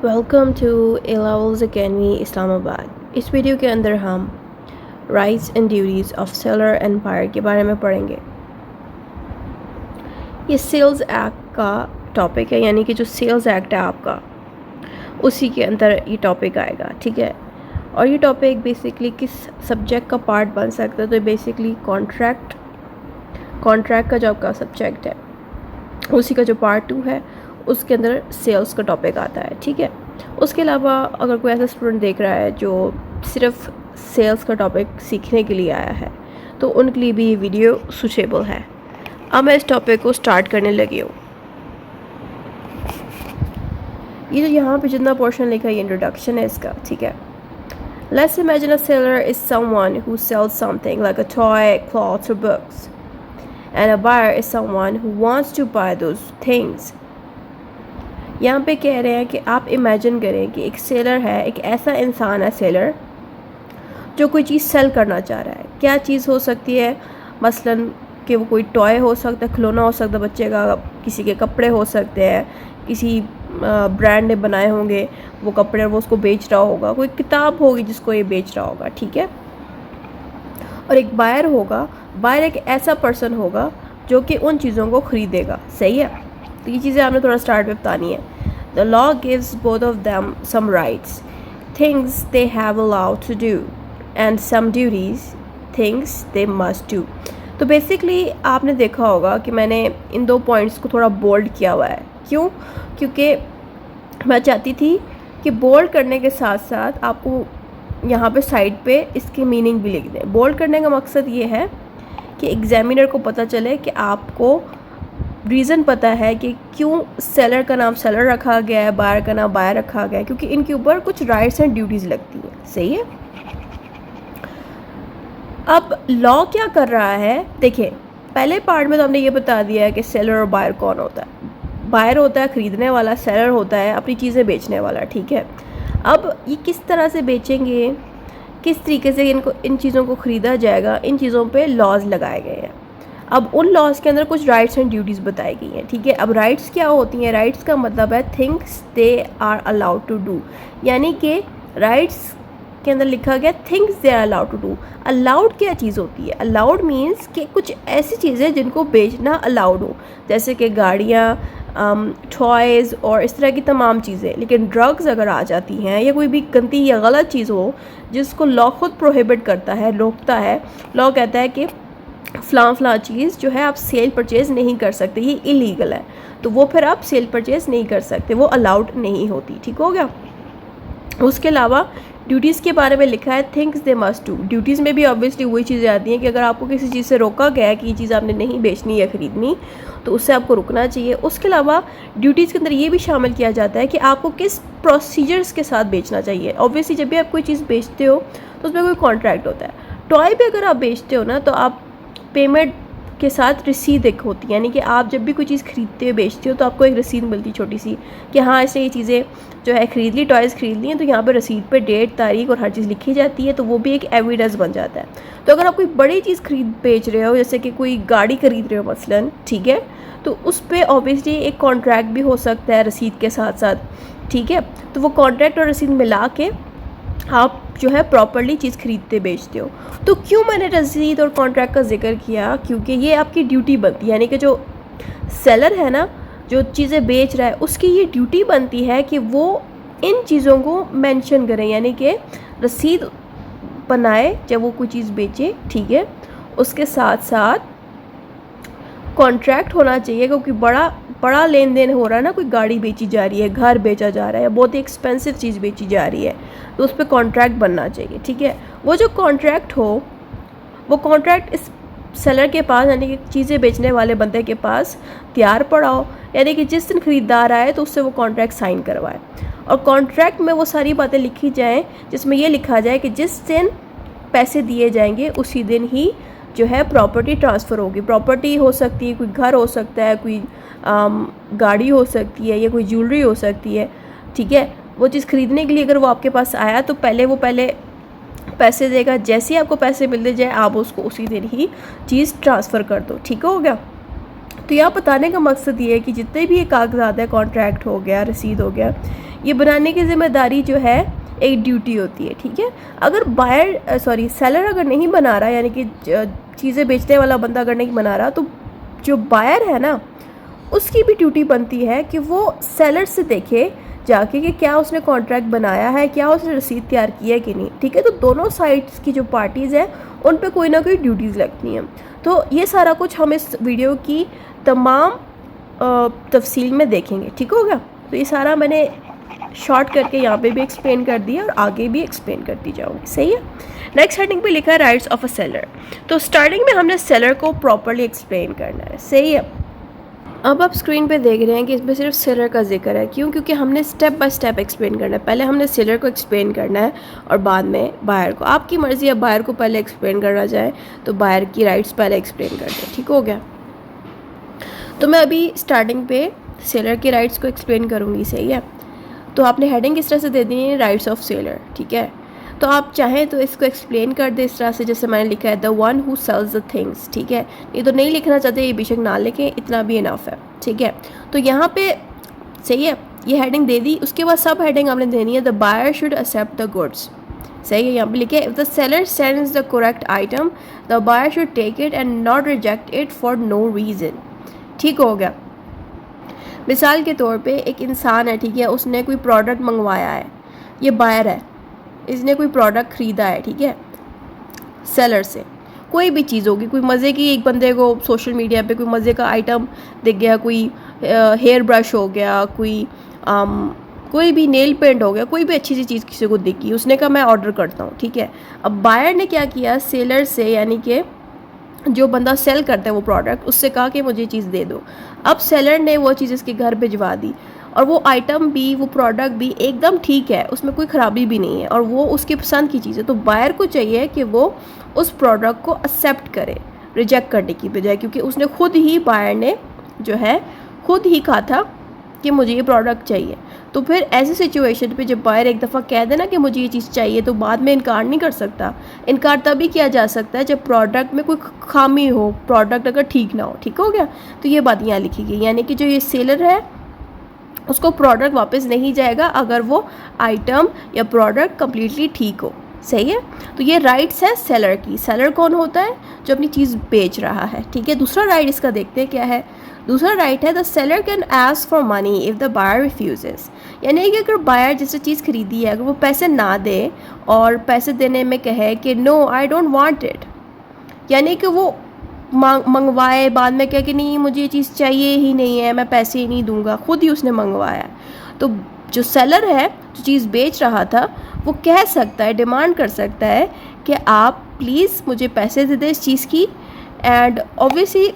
Welcome to A levels academy Islamabad. इस video के अंदर हम rights and duties of seller empire के बारे में पढ़ेंगे। ये सेल्स एक्ट का टॉपिक है, यानी कि जो सेल्स एक्ट है आपका, उसी के अंदर ये टॉपिक आएगा, ठीक है। और ये टॉपिक बेसिकली किस सब्जेक्ट का पार्ट बन सकता है, तो बेसिकली कॉन्ट्रैक्ट का जो आपका सब्जेक्ट है उसी का जो पार्ट 2 है उसके अंदर सेल्स का टॉपिक आता है, ठीक है। उसके अलावा अगर कोई ऐसा स्टूडेंट देख रहा है जो सिर्फ सेल्स का टॉपिक सीखने के लिए आया है तो उनके लिए भी ये वीडियो सूटेबल है। अब मैं इस टॉपिक को स्टार्ट करने लगी हूँ। ये जो यहाँ पे जितना पोर्शन लिखा है ये इंट्रोडक्शन है इसका, ठीक है। Let's imagine a seller is someone who sells something like a toy, clothes or books, and a buyer is someone who wants to buy those things. यहाँ पे कह रहे हैं कि आप इमेजिन करें कि एक सेलर है, एक ऐसा इंसान है सेलर जो कोई चीज़ सेल करना चाह रहा है। क्या चीज़ हो सकती है? मसलन कि वो कोई टॉय हो सकता है, खिलौना हो सकता है बच्चे का, किसी के कपड़े हो सकते हैं, किसी ब्रांड ने बनाए होंगे वो कपड़े, वो उसको बेच रहा होगा, कोई किताब होगी जिसको ये बेच रहा होगा, ठीक है। और एक बायर होगा, बायर एक ऐसा पर्सन होगा जो कि उन चीज़ों को ख़रीदेगा, सही है। तो ये चीज़ें आपने थोड़ा स्टार्ट में बतानी है। The law gives both of them some rights, things they have allowed to do, and some duties, things they must do. तो बेसिकली आपने देखा होगा कि मैंने इन दो पॉइंट्स को थोड़ा बोल्ड किया हुआ है। क्यों? क्योंकि मैं चाहती थी कि बोल्ड करने के साथ साथ आपको यहाँ पे साइड पे इसकी मीनिंग भी लिख दें। बोल्ड करने का मकसद ये है कि एग्जामिनर को पता चले कि आपको रीज़न पता है कि क्यों सेलर का नाम सेलर रखा गया है, बायर का नाम बायर रखा गया है, क्योंकि इनके ऊपर कुछ राइट्स एंड ड्यूटीज़ लगती हैं, सही है। अब लॉ क्या कर रहा है, देखिए पहले पार्ट में तो हमने ये बता दिया है कि सेलर और बायर कौन होता है। बायर होता है ख़रीदने वाला, सेलर होता है अपनी चीज़ें बेचने वाला, ठीक है। अब ये किस तरह से बेचेंगे, किस तरीके से इन चीज़ों को ख़रीदा जाएगा, इन चीज़ों पे लॉज लगाए गए हैं। अब उन लॉज के अंदर कुछ राइट्स एंड ड्यूटीज़ बताई गई हैं, ठीक है। अब राइट्स क्या होती हैं? राइट्स का मतलब है things they are allowed to do, यानी कि राइट्स के अंदर लिखा गया things they are allowed to do. Allowed क्या चीज़ होती है? अलाउड मीन्स कि कुछ ऐसी चीज़ें जिनको बेचना अलाउड हो, जैसे कि गाड़ियाँ, टॉयज़ और इस तरह की तमाम चीज़ें। लेकिन ड्रग्स अगर आ जाती हैं या कोई भी गंदी या गलत चीज़ हो जिसको लॉ खुद प्रोहिबिट करता है, रोकता है, लॉ कहता है कि फ़लाँ चीज़ जो है आप सेल परचेज़ नहीं कर सकते, ये इलीगल है, तो वो फिर आप सेल परचेज़ नहीं कर सकते, वो अलाउड नहीं होती, ठीक हो गया। उसके अलावा ड्यूटीज़ के बारे में लिखा है things they must do. Duties में भी ऑब्वियसली वही चीज़ें आती हैं कि अगर आपको किसी चीज़ से रोका गया है कि ये चीज़ आपने नहीं बेचनी या ख़रीदनी, तो उससे आपको रुकना चाहिए। उसके अलावा ड्यूटीज़ के अंदर ये भी शामिल किया जाता है कि आपको किस प्रोसीजर्स के साथ बेचना चाहिए। ऑब्वियसली जब भी आप कोई चीज़ बेचते हो तो उसमें कोई कॉन्ट्रैक्ट होता है। टॉय भी अगर आप बेचते हो ना तो आप पेमेंट के साथ रसीद एक होती है, यानी कि आप जब भी कोई चीज़ खरीदते हो बेचते हो तो आपको एक रसीद मिलती है छोटी सी कि हाँ इसने ये चीज़ें जो है ख़रीद ली, टॉयज़ ख़रीद ली हैं, तो यहाँ पे रसीद पे डेट, तारीख और हर चीज़ लिखी जाती है, तो वो भी एक एविडेंस बन जाता है। तो अगर आप कोई बड़ी चीज़ बेच रहे हो, जैसे कि कोई गाड़ी खरीद रहे हो मसलन, ठीक है, तो उस पर ऑब्वियसली एक कॉन्ट्रैक्ट भी हो सकता है रसीद के साथ साथ, ठीक है। तो वो कॉन्ट्रैक्ट और रसीद मिला के आप जो है प्रॉपर्ली चीज़ खरीदते बेचते हो। तो क्यों मैंने रसीद और कॉन्ट्रैक्ट का जिक्र किया? क्योंकि ये आपकी ड्यूटी बनती है, यानी कि जो सेलर है ना, जो चीज़ें बेच रहा है, उसकी ये ड्यूटी बनती है कि वो इन चीज़ों को मेंशन करें, यानी कि रसीद बनाए जब वो कोई चीज़ बेचे, ठीक है। उसके साथ साथ कॉन्ट्रैक्ट होना चाहिए, क्योंकि बड़ा लेन देन हो रहा है ना, कोई गाड़ी बेची जा रही है, घर बेचा जा रहा है, बहुत ही एक्सपेंसिव चीज़ बेची जा रही है, तो उस पर कॉन्ट्रैक्ट बनना चाहिए, ठीक है। वो जो कॉन्ट्रैक्ट हो, वो कॉन्ट्रैक्ट इस सेलर के पास, यानी कि चीज़ें बेचने वाले बंदे के पास तैयार पड़ा हो, यानी कि जिस दिन ख़रीदार आए तो उससे वो कॉन्ट्रैक्ट साइन करवाए। और कॉन्ट्रैक्ट में वो सारी बातें लिखी जाएँ जिसमें ये लिखा जाए कि जिस दिन पैसे दिए जाएंगे उसी दिन ही जो है प्रॉपर्टी ट्रांसफ़र होगी। प्रॉपर्टी हो सकती है, कोई घर हो सकता है, कोई गाड़ी हो सकती है, या कोई ज्वेलरी हो सकती है, ठीक है। वो चीज़ ख़रीदने के लिए अगर वो आपके पास आया तो पहले पैसे देगा, जैसे ही आपको पैसे मिलते जाए आप उसको उसी दिन ही चीज़ ट्रांसफ़र कर दो, ठीक हो गया। तो यहाँ बताने का मकसद ये है कि जितने भी ये कागजात है, कॉन्ट्रैक्ट हो गया, रसीद हो गया, ये बनाने की ज़िम्मेदारी जो है एक ड्यूटी होती है, ठीक है। अगर सेलर अगर नहीं बना रहा, यानी कि चीज़ें बेचने वाला बंदा अगर नहीं बना रहा, तो जो बायर है ना, उसकी भी ड्यूटी बनती है कि वो सेलर से देखे जाके कि क्या उसने कॉन्ट्रैक्ट बनाया है, क्या उसने रसीद तैयार की है कि नहीं, ठीक है। तो दोनों साइड्स की जो पार्टीज़ हैं उन पे कोई ना कोई ड्यूटीज़ लगती हैं। तो ये सारा कुछ हम इस वीडियो की तमाम तफसील में देखेंगे, ठीक हो गया। तो ये सारा मैंने शॉर्ट करके यहाँ पे भी एक्सप्लेन कर दिया और आगे भी एक्सप्लेन करती जाऊँगी, सही है। नेक्स्ट हेडिंग पे लिखा है राइट्स ऑफ अ सेलर। तो स्टार्टिंग में हमने सेलर को प्रॉपरली एक्सप्लेन करना है, सही है। अब आप स्क्रीन पे देख रहे हैं कि इसमें सिर्फ सेलर का जिक्र है, क्यों? क्योंकि हमने स्टेप बाय स्टेप एक्सप्लेन करना है। पहले हमने सेलर को एक्सप्लेन करना है और बाद में बायर को। आपकी मर्ज़ी है, बायर को पहले एक्सप्लेन करना चाहे तो बायर की राइट्स पहले एक्सप्लेन कर दें, ठीक हो गया। तो मैं अभी स्टार्टिंग पे सेलर के राइट्स को एक्सप्लेन करूँगी, सही है। तो आपने हेडिंग इस तरह से दे दी है, राइट्स ऑफ सेलर, ठीक है। तो आप चाहें तो इसको एक्सप्लेन कर दे इस तरह से, जैसे मैंने लिखा है the one who sells the things, ठीक है। ये तो नहीं लिखना चाहते, ये बेशक ना लिखें, इतना भी इनफ है, ठीक है। तो यहाँ पे सही है, ये हेडिंग दे दी। उसके बाद सब हेडिंग आपने देनी है the buyer should accept the goods, सही है। यहाँ पे लिखे if the seller sends the correct item the buyer should take it and not reject it for no reason, ठीक हो गया। मिसाल के तौर पे एक इंसान है, ठीक है, उसने कोई प्रोडक्ट मंगवाया है, ये बायर है, इसने कोई प्रोडक्ट ख़रीदा है, ठीक है, सेलर से। कोई भी चीज़ होगी, कोई मज़े की, एक बंदे को सोशल मीडिया पे कोई मज़े का आइटम दिख गया, कोई हेयर ब्रश हो गया, कोई भी नेल पेंट हो गया, कोई भी अच्छी सी चीज़ किसी को दिखी, उसने कहा मैं ऑर्डर करता हूँ, ठीक है। अब बायर ने क्या किया, सेलर से, यानी कि जो बंदा सेल करता है वो प्रोडक्ट, उससे कहा कि मुझे चीज़ दे दो। अब सेलर ने वो चीज़ इसके घर भिजवा दी और वो आइटम भी, वो प्रोडक्ट भी एकदम ठीक है, उसमें कोई ख़राबी भी नहीं है और वो उसकी पसंद की चीज़ है। तो बायर को चाहिए कि वो उस प्रोडक्ट को एक्सेप्ट करे, रिजेक्ट करने की बजाय, क्योंकि उसने खुद ही, बायर ने जो है खुद ही कहा था कि मुझे ये प्रोडक्ट चाहिए। तो फिर ऐसी सिचुएशन पे जब बायर एक दफ़ा कह देना कि मुझे ये चीज़ चाहिए, तो बाद में इनकार नहीं कर सकता। इनकार तभी किया जा सकता है जब प्रोडक्ट में कोई खामी हो, प्रोडक्ट अगर ठीक ना हो, ठीक हो गया। तो ये बात यहाँ लिखी गई, यानी कि जो ये सेलर है उसको प्रोडक्ट वापस नहीं जाएगा अगर वो आइटम या प्रोडक्ट कम्प्लीटली ठीक हो, सही है। तो ये राइट्स है सेलर की। सेलर कौन होता है? जो अपनी चीज़ बेच रहा है, ठीक है। दूसरा राइट इसका देखते हैं क्या है। दूसरा राइट है the seller can ask for money if the buyer refuses, यानी कि अगर बायर जिससे चीज़ खरीदी है, अगर वो पैसे ना दे और पैसे देने में कहे कि no I don't want it, यानी कि वो मंगवाए, बाद में कहे कि नहीं मुझे ये चीज़ चाहिए ही नहीं है, मैं पैसे ही नहीं दूंगा, खुद ही उसने मंगवाया, तो जो सेलर है, जो चीज़ बेच रहा था, वो कह सकता है, डिमांड कर सकता है कि आप प्लीज़ मुझे पैसे दे दें इस चीज़ की। एंड ऑब्वियसली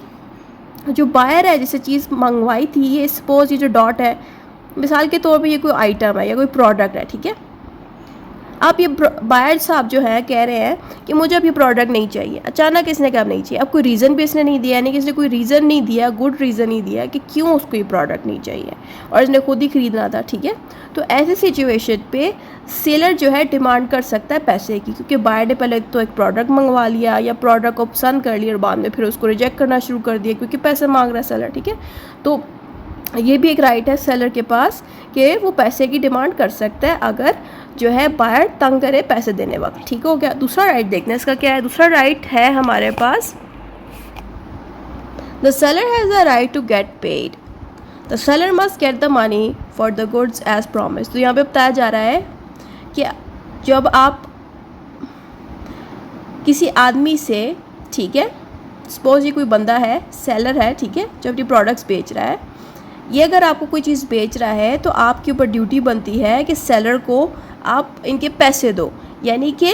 जो बायर है जिससे चीज़ मंगवाई थी, ये सपोज ये जो डॉट है, मिसाल के तौर पे ये कोई आइटम है या कोई प्रोडक्ट है, ठीक है। आप ये बायर साहब जो है कह रहे हैं कि मुझे अब ये प्रोडक्ट नहीं चाहिए, अचानक इसने कहा नहीं चाहिए। अब कोई रीज़न भी इसने नहीं दिया, यानी कि इसने कोई रीज़न नहीं दिया, गुड रीज़न नहीं दिया कि क्यों उसको ये प्रोडक्ट नहीं चाहिए, और इसने खुद ही ख़रीदना था, ठीक है। तो ऐसी सिचुएशन पे सेलर जो है डिमांड कर सकता है पैसे की, क्योंकि बायर ने पहले तो एक प्रोडक्ट मंगवा लिया या प्रोडक्ट को पसंद कर लिया और बाद में फिर उसको रिजेक्ट करना शुरू कर दिया क्योंकि पैसे मांग रहा है सेलर, ठीक है। तो ये भी एक राइट है सेलर के पास कि वो पैसे की डिमांड कर सकता है अगर जो है बायर तंग करे पैसे देने वक्त, ठीक हो गया। दूसरा राइट देखना इसका क्या है। दूसरा राइट है हमारे पास the seller has a right to get paid, the seller must get the money for the goods as promise. तो यहाँ पे बताया जा रहा है कि जब आप किसी आदमी से, ठीक है, सपोज ये कोई बंदा है, सेलर है, ठीक है, जो अपनी प्रोडक्ट्स बेच रहा है, ये अगर आपको कोई चीज़ बेच रहा है तो आपके ऊपर ड्यूटी बनती है कि सेलर को आप इनके पैसे दो, यानी कि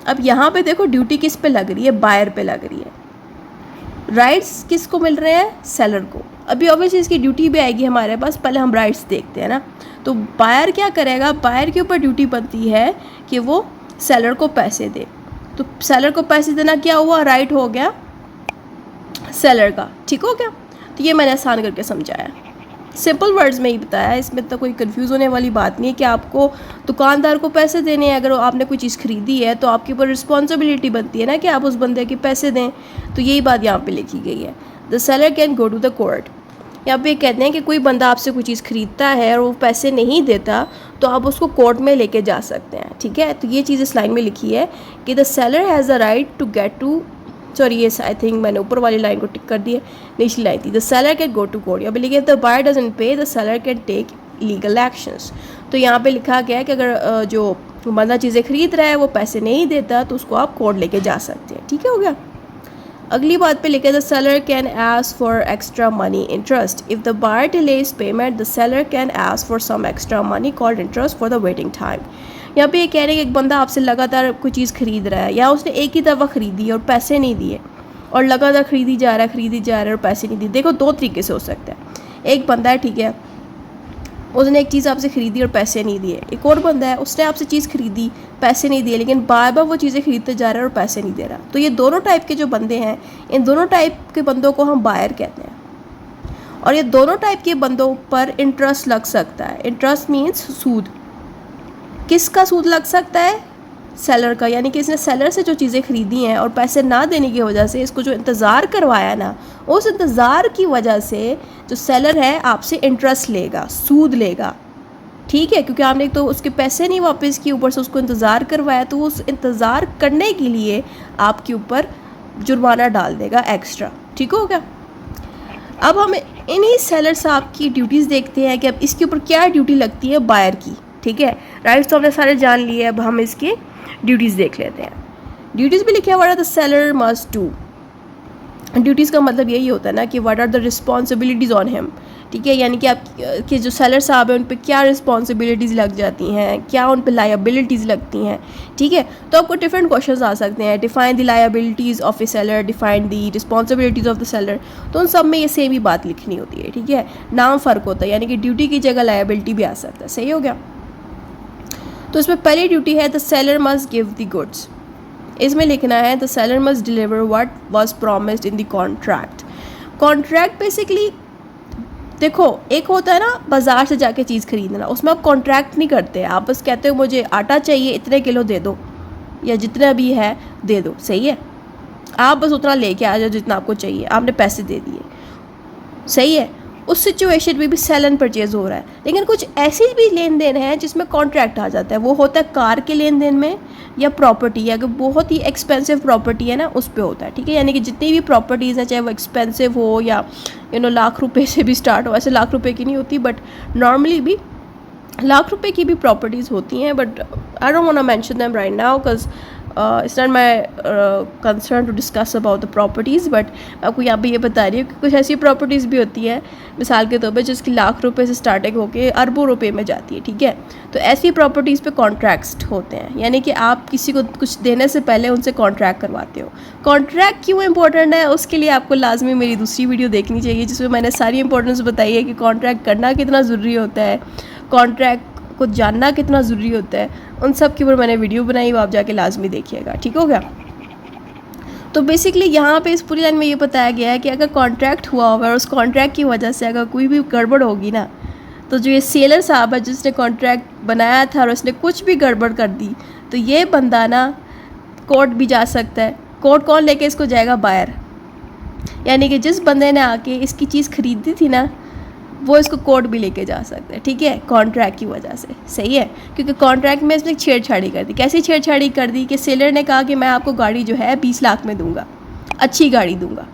अब यहाँ पे देखो ड्यूटी किस पे लग रही है, बायर पे लग रही है। राइट्स किसको मिल रहे हैं? सेलर को। अभी ऑब्वियसली इसकी ड्यूटी भी आएगी हमारे पास, पहले हम राइट्स देखते हैं ना। तो बायर क्या करेगा, बायर के ऊपर ड्यूटी बनती है कि वो सेलर को पैसे दे। तो सेलर को पैसे देना क्या हुआ, राइट हो गया सेलर का, ठीक हो गया। तो ये मैंने आसान करके समझाया, सिंपल वर्ड्स में ही बताया, इसमें तो कोई कंफ्यूज होने वाली बात नहीं है कि आपको दुकानदार को पैसे देने हैं। अगर आपने कोई चीज़ खरीदी है तो आपके ऊपर रिस्पॉन्सिबिलिटी बनती है ना कि आप उस बंदे के पैसे दें। तो यही बात यहाँ पे लिखी गई है। The seller can go to the court. यहाँ पे कहते हैं कि कोई बंदा आपसे कोई चीज़ खरीदता है और वो पैसे नहीं देता तो आप उसको कोर्ट में लेके जा सकते हैं, ठीक है। तो ये चीज़ इस लाइन में लिखी है कि the seller has the right to get to, sorry ये आई थिंक मैंने ऊपर वाली लाइन को टिक कर दी है, निचली लाइन थी, the seller can go to court. यहाँ पे लिखा है the buyer doesn't pay the seller can take legal actions. तो यहाँ पे लिखा गया है कि अगर जो बंदा चीज़ें खरीद रहा है वो पैसे नहीं देता तो उसको आप कोर्ट लेके जा सकते हैं, ठीक है, हो गया। अगली बात पे लिखा है the seller can ask for extra money interest if the buyer delays payment the seller can ask for some extra money called interest for the waiting time. यहाँ पे ये कह रहे हैं कि एक बंदा आपसे लगातार कोई चीज़ खरीद रहा है या उसने एक ही दफ़ा खरीदी और पैसे नहीं दिए और लगातार खरीदी जा रहा है और पैसे नहीं दिए। देखो दो तरीके से हो सकता है। एक बंदा है, ठीक है, उसने एक चीज़ आपसे ख़रीदी और पैसे नहीं दिए। एक और बंदा है, उसने आपसे चीज़ खरीदी, पैसे नहीं दिए, लेकिन बार बार वो चीज़ें खरीदते जा रहा है और पैसे नहीं दे रहा। तो ये दोनों टाइप के जो बंदे हैं, इन दोनों टाइप के बंदों को हम बायर कहते हैं। और ये दोनों टाइप के बंदों पर इंटरेस्ट लग सकता है। इंटरेस्ट मीन्स सूद। किसका सूद लग सकता है? सेलर का, यानी कि इसने सेलर से जो चीज़ें खरीदी हैं और पैसे ना देने की वजह से इसको जो इंतज़ार करवाया ना, उस इंतज़ार की वजह से जो सेलर है आपसे इंटरेस्ट लेगा, सूद लेगा, ठीक है, क्योंकि आपने तो उसके पैसे नहीं वापस किए, ऊपर से उसको इंतज़ार करवाया, तो उस इंतज़ार करने के लिए आपके ऊपर जुर्माना डाल देगा एक्स्ट्रा, ठीक हो गया। अब हम इन्हीं सेलर साहब की ड्यूटीज़ देखते हैं कि अब इसके ऊपर क्या ड्यूटी लगती है बायर की, ठीक है। राइट्स तो हमने सारे जान लिए, अब हम इसकी ड्यूटीज़ देख लेते हैं। ड्यूटीज़ भी लिखे हुआ है the seller must do. Duties का मतलब यही होता है ना कि what are the responsibilities on him, ठीक है, यानी कि आप के जो सेलर साहब हैं उन पे क्या रिस्पॉन्सिबिलिटीज़ लग जाती हैं, क्या उन पे लायबिलिटीज़ लगती हैं, ठीक है। तो आपको डिफरेंट क्वेश्चंस आ सकते हैं, define the liabilities of A seller, define the responsibilities of the seller. तो उन सब में ये सेम ही बात लिखनी होती है, ठीक है, नाम फ़र्क होता है, यानी कि ड्यूटी की जगह लायबिलिटी भी आ सकता है, सही हो गया। तो इसमें पहली ड्यूटी है the seller must give the goods. इसमें लिखना है the seller must deliver what was promised in the contract. Contract basically देखो, एक होता है ना बाज़ार से जाके चीज़ खरीदना, उसमें आप कॉन्ट्रैक्ट नहीं करते, आप बस कहते हो मुझे आटा चाहिए, इतने किलो दे दो या जितना भी है दे दो, सही है, आप बस उतना लेके आ जाओ जितना आपको चाहिए, आपने पैसे दे दिए, सही है। उस सिचुएशन में भी सेल एंड परचेज हो रहा है। लेकिन कुछ ऐसी भी लेन देन है जिसमें कॉन्ट्रैक्ट आ जाता है, वो होता है कार के लेन देन में या प्रॉपर्टी, अगर बहुत ही एक्सपेंसिव प्रॉपर्टी है ना उस पे होता है, ठीक है, यानी कि जितनी भी प्रॉपर्टीज़ हैं चाहे वो एक्सपेंसिव हो या लाख रुपए से भी स्टार्ट हो, ऐसे लाख रुपए की नहीं होती बट नॉर्मली भी लाख रुपए की भी प्रॉपर्टीज़ होती हैं, but I don't want to mention them right now because it's not my concern to discuss about the properties. But आपको यहाँ पे ये बता रही हूँ कि कुछ ऐसी प्रॉपर्टीज़ भी होती है मिसाल के तौर पे जिसकी लाख रुपए से स्टार्टिंग होकर अरबों रुपए में जाती है, ठीक है। तो ऐसी प्रॉपर्टीज़ पे कॉन्ट्रैक्ट्स होते हैं, यानी कि आप किसी को कुछ देने से पहले उनसे कॉन्ट्रैक्ट करवाते हो। कॉन्ट्रैक्ट क्यों इंपॉर्टेंट है उसके लिए आपको लाजमी मेरी दूसरी वीडियो देखनी चाहिए जिसमें मैंने सारी इंपॉर्टेंस बताई है कि कॉन्ट्रैक्ट करना कितना ज़रूरी होता है, कॉन्ट्रैक्ट को जानना कितना ज़रूरी होता है, उन सब के ऊपर मैंने वीडियो बनाई, वो आप जाके लाजमी देखिएगा, ठीक हो गया। तो बेसिकली यहाँ पे इस पूरी लाइन में ये बताया गया है कि अगर कॉन्ट्रैक्ट हुआ होगा और उस कॉन्ट्रैक्ट की वजह से अगर कोई भी गड़बड़ होगी ना, तो जो ये सेलर साहब है जिसने कॉन्ट्रैक्ट बनाया था और उसने कुछ भी गड़बड़ कर दी, तो ये बंदा ना कोर्ट भी जा सकता है। कोर्ट कौन लेके इसको जाएगा? बायर, यानी कि जिस बंदे ने आके इसकी चीज़ खरीदी थी ना वो इसको कोर्ट भी लेके जा सकते हैं, ठीक है, कॉन्ट्रैक्ट की वजह से, सही है। क्योंकि कॉन्ट्रैक्ट में इसने छेड़छाड़ी कर दी। कैसी छेड़छाड़ी कर दी कि सेलर ने कहा कि मैं आपको गाड़ी जो है 20 लाख में दूंगा, अच्छी गाड़ी दूंगा।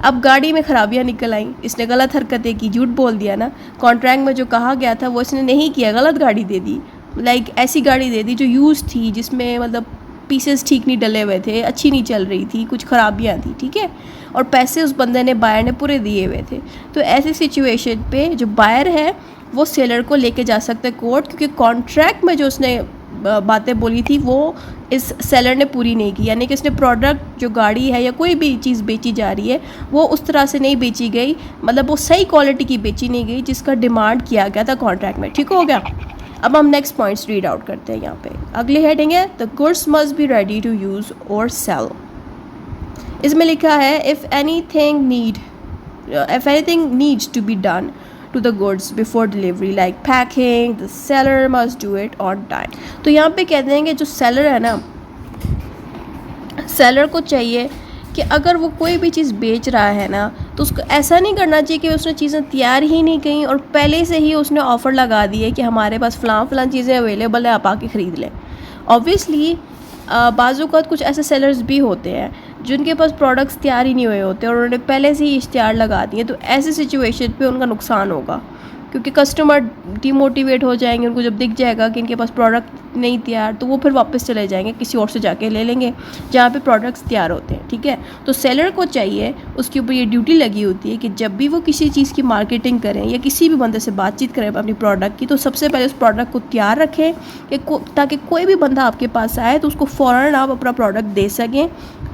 अब गाड़ी में ख़राबियाँ निकल आई, इसने गलत हरकतें की, झूठ बोल दिया ना, कॉन्ट्रैक्ट में जो कहा गया था वो इसने नहीं किया, गलत गाड़ी दे दी, लाइक ऐसी गाड़ी दे दी जो यूज़ थी, जिसमें मतलब पीसेस ठीक नहीं डले हुए थे, अच्छी नहीं चल रही थी, कुछ ख़राबियाँ थी, ठीक है, और पैसे उस बंदे ने बायर ने पूरे दिए हुए थे। तो ऐसी सिचुएशन पे जो बायर है वो सेलर को लेके जा सकता है कोर्ट, क्योंकि कॉन्ट्रैक्ट में जो उसने बातें बोली थी वो इस सेलर ने पूरी नहीं की, यानी कि उसने प्रोडक्ट जो गाड़ी है या कोई भी चीज़ बेची जा रही है वो उस तरह से नहीं बेची गई, मतलब वो सही क्वालिटी की बेची नहीं गई जिसका डिमांड किया गया था कॉन्ट्रैक्ट में, ठीक हो गया। अब हम नेक्स्ट पॉइंट्स रीड आउट करते हैं। यहाँ पे अगली हेडिंग है the goods must be ready to use और सेल। इसमें लिखा है if anything needs to be done to the goods before delivery like packing, the seller must do it on time। तो यहाँ पे कहते हैं कि जो सेलर है ना, सेलर को चाहिए कि अगर वो कोई भी चीज़ बेच रहा है ना तो उसको ऐसा नहीं करना चाहिए कि उसने चीज़ें तैयार ही नहीं की और पहले से ही उसने ऑफ़र लगा दी है कि हमारे पास फ़लाँ चीज़ें अवेलेबल है, आप आके ख़रीद लें। ऑब्वियसली बाज़-औक़ात कुछ ऐसे सेलर्स भी होते हैं जिनके पास प्रोडक्ट्स तैयार ही नहीं हुए होते और उन्होंने पहले से ही इश्तिहार लगा दिए, तो ऐसी सिचुएशन पे उनका नुकसान होगा क्योंकि कस्टमर डिमोटिवेट हो जाएंगे। उनको जब दिख जाएगा कि इनके पास प्रोडक्ट नहीं तैयार, तो वो फिर वापस चले जाएंगे, किसी और से जाके ले लेंगे जहाँ पे प्रोडक्ट्स तैयार होते हैं। ठीक है, तो सेलर को चाहिए, उसके ऊपर ये ड्यूटी लगी होती है कि जब भी वो किसी चीज़ की मार्केटिंग करें या किसी भी बंदे से बातचीत करें अपनी प्रोडक्ट की, तो सबसे पहले उस प्रोडक्ट को तैयार रखें कि ताकि कोई भी बंदा आपके पास आए तो उसको फ़ौरन आप अपना प्रोडक्ट दे सकें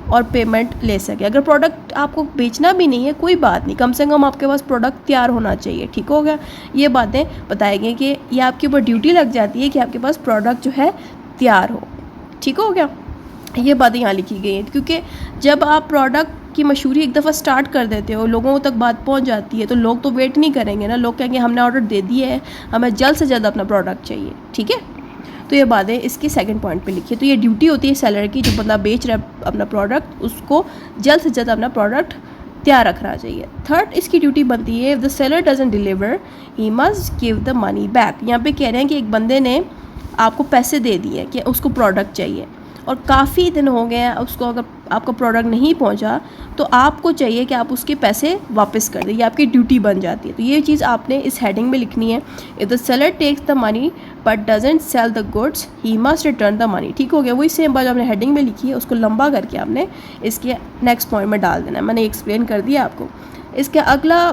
और पेमेंट ले सके। अगर प्रोडक्ट आपको बेचना भी नहीं है कोई बात नहीं, कम से कम आपके पास प्रोडक्ट तैयार होना चाहिए। ठीक हो गया, ये बातें बताएंगे कि ये आपके ऊपर ड्यूटी लग जाती है कि आपके पास प्रोडक्ट जो है तैयार हो। ठीक हो गया, ये बातें यहाँ लिखी गई हैं क्योंकि जब आप प्रोडक्ट की मशहूरी एक दफ़ा स्टार्ट कर देते हो, लोगों तक बात पहुँच जाती है, तो लोग तो वेट नहीं करेंगे ना, लोग कहेंगे हमने ऑर्डर दे दिया है, हमें जल्द से जल्द अपना प्रोडक्ट चाहिए। ठीक है, तो ये बातें इसके सेकंड पॉइंट पे लिखी है। तो ये ड्यूटी होती है सेलर की, जो बंदा बेच रहा है अपना प्रोडक्ट, उसको जल्द से जल्द अपना प्रोडक्ट तैयार रखना चाहिए। थर्ड इसकी ड्यूटी बनती है, if the seller doesn't deliver he must give the money back. यहाँ पे कह रहे हैं कि एक बंदे ने आपको पैसे दे दिए कि उसको प्रोडक्ट चाहिए और काफ़ी दिन हो गए हैं उसको, अगर आपका प्रोडक्ट नहीं पहुंचा तो आपको चाहिए कि आप उसके पैसे वापस कर दें, ये आपकी ड्यूटी बन जाती है। तो ये चीज़ आपने इस हेडिंग में लिखनी है, if the seller takes the money but doesn't sell the goods he must return the money. ठीक हो गया, वही सेम बात आपने हेडिंग में लिखी है, उसको लंबा करके आपने इसके नेक्स्ट पॉइंट में डाल देना है। मैंने एक्सप्लेन कर दिया आपको। इसके अगला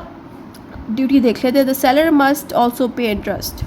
ड्यूटी देख लेते हैं, द सेलर मस्ट ऑल्सो पे interest.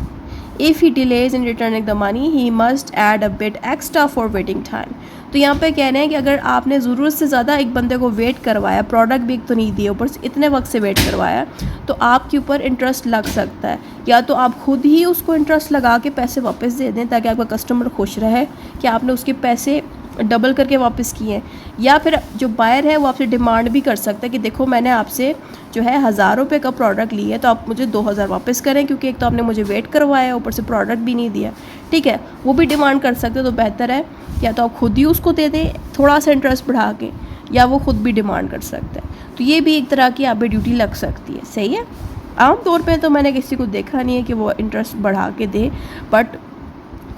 If he delays in returning the money, he must add a bit extra for waiting time. तो यहाँ पे कह रहे हैं कि अगर आपने ज़रूरत से ज़्यादा एक बंदे को वेट करवाया, प्रोडक्ट भी एक तो नहीं दिया, ऊपर से इतने वक्त से वेट करवाया, तो आपके ऊपर इंटरेस्ट लग सकता है। या तो आप खुद ही उसको इंटरेस्ट लगा के पैसे वापस दे दें ताकि आपका कस्टमर खुश रहे कि आपने उसके पैसे डबल करके वापस किए हैं, या फिर जो बायर है वो आपसे डिमांड भी कर सकता है कि देखो मैंने आपसे जो है 1000 रुपये का प्रोडक्ट लिया है तो आप मुझे 2000 वापस करें, क्योंकि एक तो आपने मुझे वेट करवाया, ऊपर से प्रोडक्ट भी नहीं दिया। ठीक है, वो भी डिमांड कर सकते हो। तो बेहतर है या तो आप खुद ही उसको दे दें थोड़ा सा इंटरेस्ट बढ़ा के, या वो खुद भी डिमांड कर सकता है। तो ये भी एक तरह की आप पे ड्यूटी लग सकती है। सही है, आम तौर पे तो मैंने किसी को देखा नहीं है कि वो इंटरेस्ट बढ़ा के दे, बट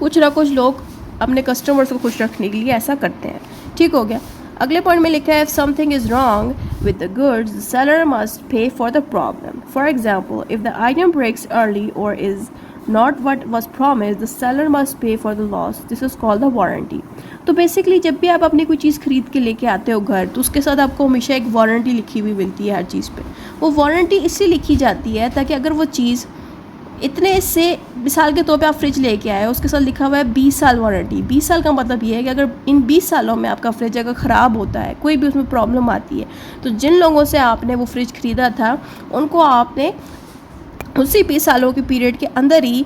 कुछ ना कुछ लोग अपने कस्टमर्स को खुश रखने के लिए ऐसा करते हैं। ठीक हो गया, अगले पॉइंट में लिखा है, if something is wrong with the goods the seller must pay for the problem. For example, if the item breaks early और is not what was promised the seller must pay for the loss. This is called the warranty. तो basically जब भी आप अपनी कोई चीज़ खरीद के लेके आते हो घर, तो उसके साथ आपको हमेशा एक वारंटी लिखी हुई मिलती है हर चीज़ पे। वो वारंटी इसलिए लिखी जाती है ताकि अगर वो चीज़ इतने से, मिसाल के तौर पे आप फ्रिज लेके आए, उसके साथ लिखा हुआ है 20 साल वारंटी। 20 साल का मतलब ये है कि अगर इन 20 सालों में आपका फ्रिज अगर ख़राब होता है, कोई भी उसमें प्रॉब्लम आती है, तो जिन लोगों से आपने वो फ्रिज ख़रीदा था उनको आपने उसी 20 सालों के पीरियड के अंदर ही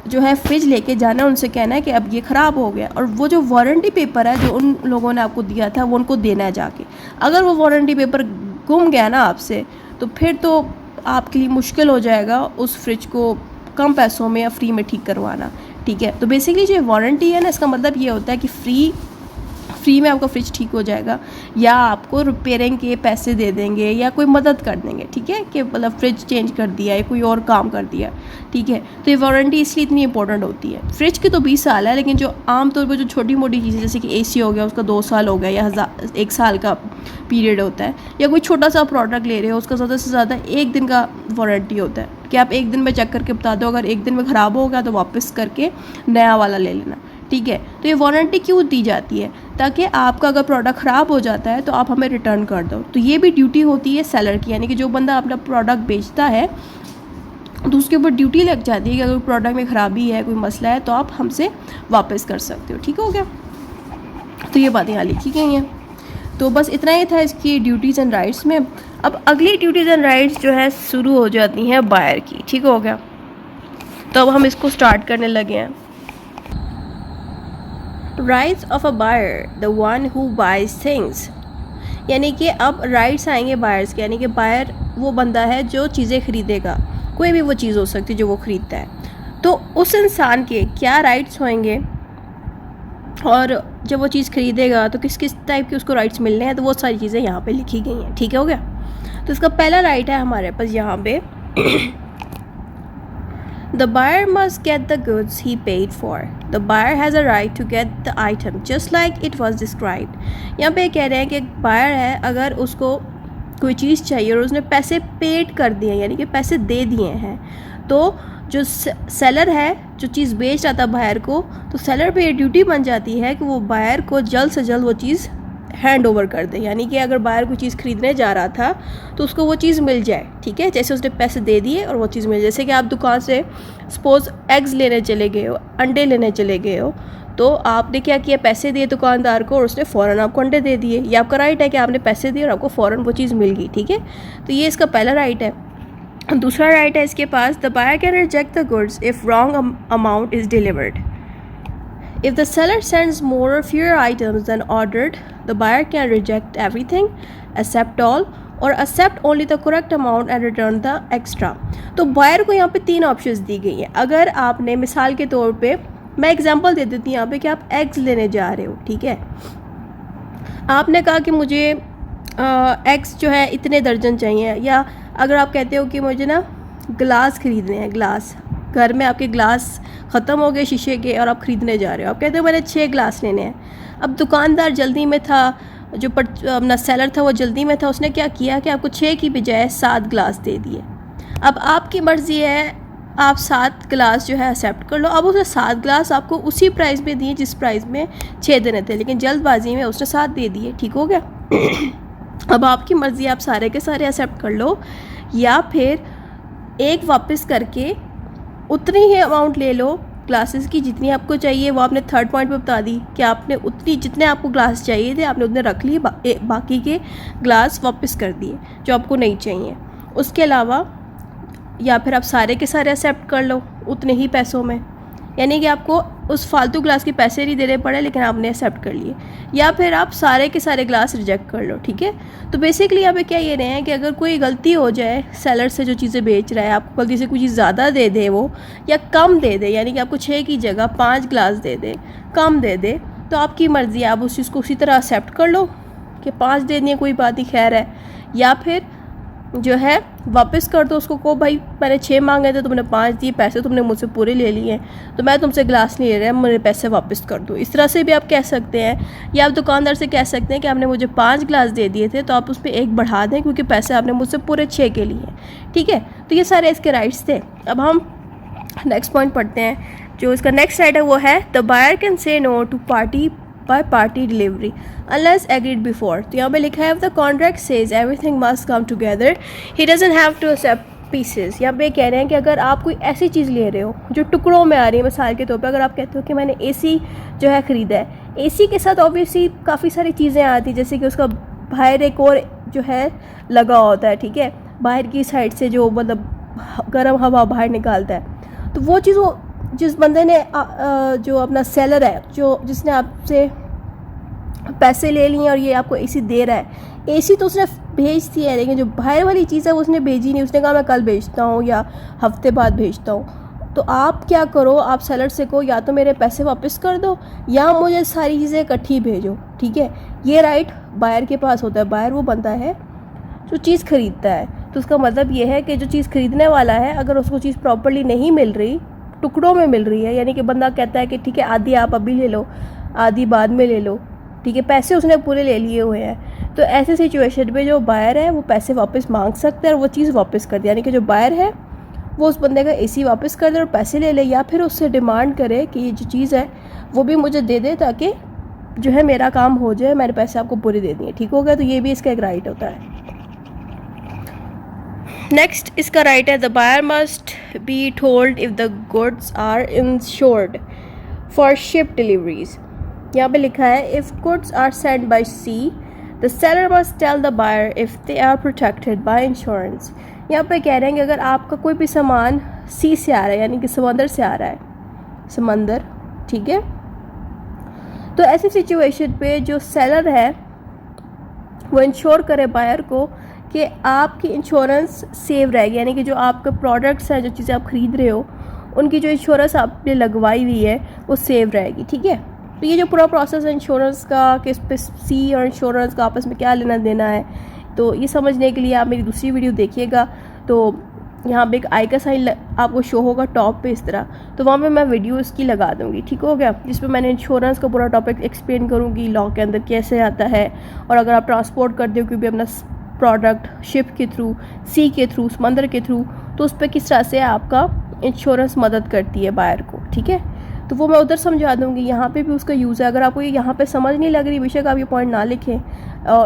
जो है फ्रिज लेके जाना है, उनसे कहना है कि अब ये ख़राब हो गया, और वो जो वारंटी पेपर है जो उन लोगों ने आपको दिया था वो उनको देना है जाके। अगर वो वारंटी पेपर गुम गया ना आपसे, तो फिर तो आपके लिए मुश्किल हो जाएगा उस फ्रिज को कम पैसों में या फ्री में ठीक करवाना। ठीक है, तो बेसिकली जो वारंटी है ना, इसका मतलब ये होता है कि फ्री में आपका फ्रिज ठीक हो जाएगा, या आपको रिपेयरिंग के पैसे दे देंगे या कोई मदद कर देंगे। ठीक है, कि मतलब फ्रिज चेंज कर दिया या कोई और काम कर दिया। ठीक है, तो ये वारंटी इसलिए इतनी इंपॉर्टेंट होती है। फ्रिज की तो 20 साल है, लेकिन जो आमतौर पर जो छोटी मोटी चीज़ें जैसे कि AC हो गया, उसका 2 साल हो गया, या 1 साल का पीरियड होता है, या कोई छोटा सा प्रोडक्ट ले रहे हो उसका ज़्यादा से ज़्यादा 1 दिन का वारंटी होता है कि आप 1 दिन में चेक करके बता दो, अगर 1 दिन में ख़राब होगा तो वापस करके नया वाला ले लेना। ठीक है, तो ये वारंटी क्यों दी जाती है? ताकि आपका अगर प्रोडक्ट ख़राब हो जाता है तो आप हमें रिटर्न कर दो। तो ये भी ड्यूटी होती है सेलर की, यानी कि जो बंदा अपना प्रोडक्ट बेचता है तो उसके ऊपर ड्यूटी लग जाती है कि अगर प्रोडक्ट में ख़राबी है, कोई मसला है, तो आप हमसे वापस कर सकते हो। ठीक हो गया, तो ये बातें यहाँ लिखी गई हैं। तो बस इतना ही था इसकी ड्यूटीज़ एंड राइट्स में। अब अगली ड्यूटीज़ एंड राइट्स जो है शुरू हो जाती हैं बायर की। ठीक हो गया, तो अब हम इसको स्टार्ट करने लगे हैं। Rights of a buyer, the one who buys things. यानी कि अब राइट्स आएंगे बायर्स के, यानी कि बायर वो बंदा है जो चीज़ें खरीदेगा, कोई भी वो चीज़ हो सकती है जो वो ख़रीदता है। तो उस इंसान के क्या राइट्स होंगे, और जब वो चीज़ खरीदेगा तो किस किस टाइप के उसको राइट्स मिलने हैं, तो वो सारी चीज़ें यहाँ पे लिखी गई हैं। ठीक हो गया, तो इसका पहला राइट है हमारे पास यहाँ पे The buyer must get the goods he paid for. The buyer has a right to get the item just like it was described. यहाँ पे कह रहे हैं कि एक बायर है, अगर उसको कोई चीज़ चाहिए और उसने पैसे पेड कर दिए हैं, यानी कि पैसे दे दिए हैं, तो जो सेलर है जो चीज़ बेच रहा था बायर को, तो सेलर पे ये ड्यूटी बन जाती है कि वो बायर को जल्द से जल्द वो चीज़ हैंड ओवर कर दे। यानी कि अगर बायर कोई चीज़ ख़रीदने जा रहा था तो उसको वो चीज़ मिल जाए, ठीक है। जैसे उसने पैसे दे दिए और वो चीज़ मिल जाए। जैसे कि आप दुकान से सपोज़ एग्स लेने चले गए हो, अंडे लेने चले गए हो, तो आपने क्या किया, पैसे दिए दुकानदार को और उसने फ़ौरन आपको अंडे दे दिए। ये आपका राइट है कि आपने पैसे दिए और आपको फ़ौरन वो चीज़ मिल गई, ठीक है। तो ये इसका पहला राइट है। दूसरा राइट है इसके पास, the buyer can reject the goods if wrong amount is delivered. If the seller sends more or fewer items than ordered, the buyer can reject everything, accept all, or accept only the correct amount and return the extra. तो buyer को यहाँ पे 3 options दी गई हैं। अगर आपने मिसाल के तौर पे, मैं एग्जांपल दे देती हूँ यहाँ पे कि आप एग्स लेने जा रहे हो, ठीक है। आपने कहा कि मुझे एग्स जो है इतने दर्जन चाहिए, या अगर आप कहते हो कि मुझे ना ग्लास ख़रीदने हैं, ग्लास, घर में आपके ग्लास ख़त्म हो गए शीशे के और आप ख़रीदने जा रहे हो, आप कहते हो मैंने 6 ग्लास लेने हैं। अब दुकानदार जल्दी में था, जो अपना सेलर था वो जल्दी में था, उसने क्या किया कि आपको 6 की बजाय 7 ग्लास दे दिए। अब आपकी मर्ज़ी है, आप 7 ग्लास जो है एक्सेप्ट कर लो। अब उसने 7 ग्लास आपको उसी प्राइस में दिए जिस प्राइस में 6 देने थे, लेकिन जल्दबाजी में उसने 7 दे दिए, ठीक हो गया। अब आपकी मर्ज़ी, आप सारे के सारे एक्सेप्ट कर लो, या फिर एक वापस करके उतनी ही अमाउंट ले लो ग्लासेस की जितनी आपको चाहिए। वो आपने थर्ड पॉइंट पे बता दी कि आपने उतनी, जितने आपको ग्लास चाहिए थे आपने उतने रख लिए, बाकी के ग्लास वापस कर दिए जो आपको नहीं चाहिए। उसके अलावा या फिर आप सारे के सारे एक्सेप्ट कर लो उतने ही पैसों में, यानी कि आपको उस फालतू ग्लास के पैसे नहीं देने पड़े लेकिन आपने एक्सेप्ट कर लिए, या फिर आप सारे के सारे ग्लास रिजेक्ट कर लो, ठीक है। तो बेसिकली यहाँ पे क्या ये रहे हैं कि अगर कोई गलती हो जाए, सेलर से जो चीज़ें बेच रहा है आपको गलती से कोई चीज़ ज़्यादा दे दे वो, या कम दे दे, यानी कि आपको 6 की जगह 5 ग्लास दे दे, कम दे दे, तो आपकी मर्ज़ी, आप उस चीज़ को उसी तरह एक्सेप्ट कर लो कि 5 दे दिए, कोई बात नहीं, खैर है। या फिर जो है वापस कर दो उसको, को भाई मैंने 6 मांगे थे, तुमने 5 दिए, पैसे तुमने मुझसे पूरे ले लिए, तो मैं तुमसे ग्लास नहीं ले रहा, मेरे पैसे वापस कर दो। इस तरह से भी आप कह सकते हैं, या आप दुकानदार से कह सकते हैं कि आपने मुझे 5 ग्लास दे दिए थे तो आप उस पर 1 बढ़ा दें क्योंकि पैसे आपने मुझसे पूरे 6 के लिए, ठीक है। तो ये सारे इसके राइट्स थे। अब हम नेक्स्ट पॉइंट पढ़ते हैं। जो इसका नेक्स्ट राइट है वो है, the buyer can say no to party by party delivery unless agreed before। तो यहाँ पे लिखा है, if the contract says everything must come together he doesn't have to accept pieces। यहाँ पे कह रहे हैं कि अगर आप कोई ऐसी चीज़ ले रहे हो जो टुकड़ों में आ रही है, मिसाल के तौर पे अगर आप कहते हो कि मैंने एसी जो है ख़रीदा है, एसी के साथ ऑब्वियसली काफ़ी सारी चीज़ें आती हैं, जैसे कि उसका बाहर एक और जो है लगा होता है, ठीक है, बाहर की साइड से जो मतलब गर्म हवा बाहर निकालता है, तो वो चीज़ वो जिस बंदे ने जो अपना सेलर है, जो जिसने आपसे पैसे ले लिए और ये आपको एसी दे रहा है, एसी तो उसने भेज दिया है, लेकिन जो बाहर वाली चीज़ है वो उसने भेजी नहीं। उसने कहा मैं कल भेजता हूँ या हफ्ते बाद भेजता हूँ। तो आप क्या करो, आप सेलर से कहो या तो मेरे पैसे वापस कर दो या मुझे सारी चीज़ें इकट्ठी भेजो, ठीक है। ये राइट बायर के पास होता है। बायर वो बनता है जो चीज़ ख़रीदता है। तो उसका मतलब ये है कि जो चीज़ ख़रीदने वाला है, अगर उसको चीज़ प्रॉपर्ली नहीं मिल रही, टुकड़ों में मिल रही है, यानी कि बंदा कहता है कि ठीक है आधी आप अभी ले लो, आधी बाद में ले लो, ठीक है, पैसे उसने पूरे ले लिए हुए हैं, तो ऐसे सिचुएशन में जो बायर है वो पैसे वापस मांग सकता है और वो चीज़ वापस कर दे। यानी कि जो बायर है वो उस बंदे का एसी वापस कर दे और पैसे ले ले, या फिर उससे डिमांड करे कि ये जो चीज़ है वो भी मुझे दे दे ताकि जो है मेरा काम हो जाए, मैंने पैसे आपको पूरे दे दिए, ठीक हो गया। तो ये भी इसका एक राइट होता है। नेक्स्ट इसका राइट है, the buyer must be told if the goods are insured for ship deliveries. यहाँ पे लिखा है, if goods are send by sea the seller must tell the buyer if they are protected by insurance. यहाँ पे कह रहे हैं कि अगर आपका कोई भी सामान सी से आ रहा है, यानी कि समंदर से आ रहा है, समंदर, ठीक है, तो ऐसी सिचुएशन पे जो सेलर है वो इंश्योर करे बायर को कि आपकी इंश्योरेंस सेव रहेगी, यानी कि जो आपके प्रोडक्ट्स हैं, जो चीज़ें आप ख़रीद रहे हो, उनकी जो इंश्योरेंस आपने लगवाई हुई है वो सेव रहेगी, ठीक है। तो ये जो पूरा प्रोसेस है इंश्योरेंस का, कि इस पे सी और इंश्योरेंस का आपस में क्या लेना देना है, तो ये समझने के लिए आप मेरी दूसरी वीडियो देखिएगा। तो यहाँ पे एक आई का साइन आपको शो होगा टॉप पे इस तरह, तो वहाँ पे मैं वीडियो इसकी लगा दूँगी, ठीक हो गया, जिसपे मैंने इंश्योरेंस का पूरा टॉपिक एक्सप्लेन करूँगी, लॉ के अंदर कैसे आता है, और अगर आप ट्रांसपोर्ट करते हो क्योंकि अपना प्रोडक्ट शिप के थ्रू, सी के थ्रू, समंदर के थ्रू, तो उस पर किस तरह से आपका इंश्योरेंस मदद करती है बायर को, ठीक है। तो वो मैं उधर समझा दूँगी, यहाँ पे भी उसका यूज़ है। अगर आपको ये यहाँ पे समझ नहीं लग रही, बेशक आप ये पॉइंट ना लिखें,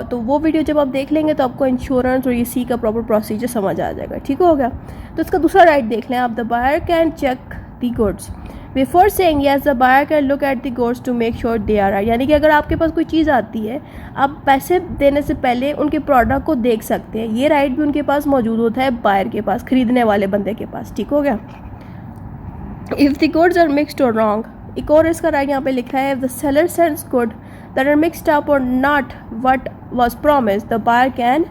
तो वो वीडियो जब आप देख लेंगे तो आपको इंश्योरेंस और ये सी का प्रॉपर प्रोसीजर समझ आ जाएगा, ठीक हो गया। तो इसका दूसरा राइट देख लें आप, the buyer can check the goods before saying yes, the buyer can look at the goods to make sure they are right. यानी कि अगर आपके पास कोई चीज़ आती है, आप पैसे देने से पहले उनके प्रोडक्ट को देख सकते हैं, ये राइट भी उनके पास मौजूद होता है बायर के पास, खरीदने वाले बंदे के पास, ठीक हो गया। If the goods are mixed और रॉन्ग, एक और इसका राइट यहाँ पे लिखा है, if the seller sends good that are mixed up और not what was promised, the buyer can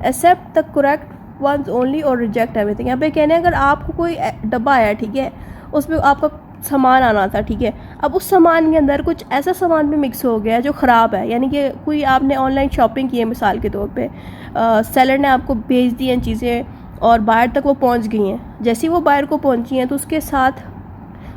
accept the correct ones only और रिजेक्ट एवरीथिंग। यहाँ पे कहने अगर आपको कोई डब्बा आया, ठीक है, उसमें आपका सामान आना था, ठीक है, अब उस सामान के अंदर कुछ ऐसा सामान भी मिक्स हो गया जो ख़राब है, यानी कि कोई आपने ऑनलाइन शॉपिंग की है मिसाल के तौर पे, सेलर ने आपको भेज दी हैं चीज़ें और बायर तक वो पहुंच गई हैं, जैसे ही वो बायर को पहुंची हैं तो उसके साथ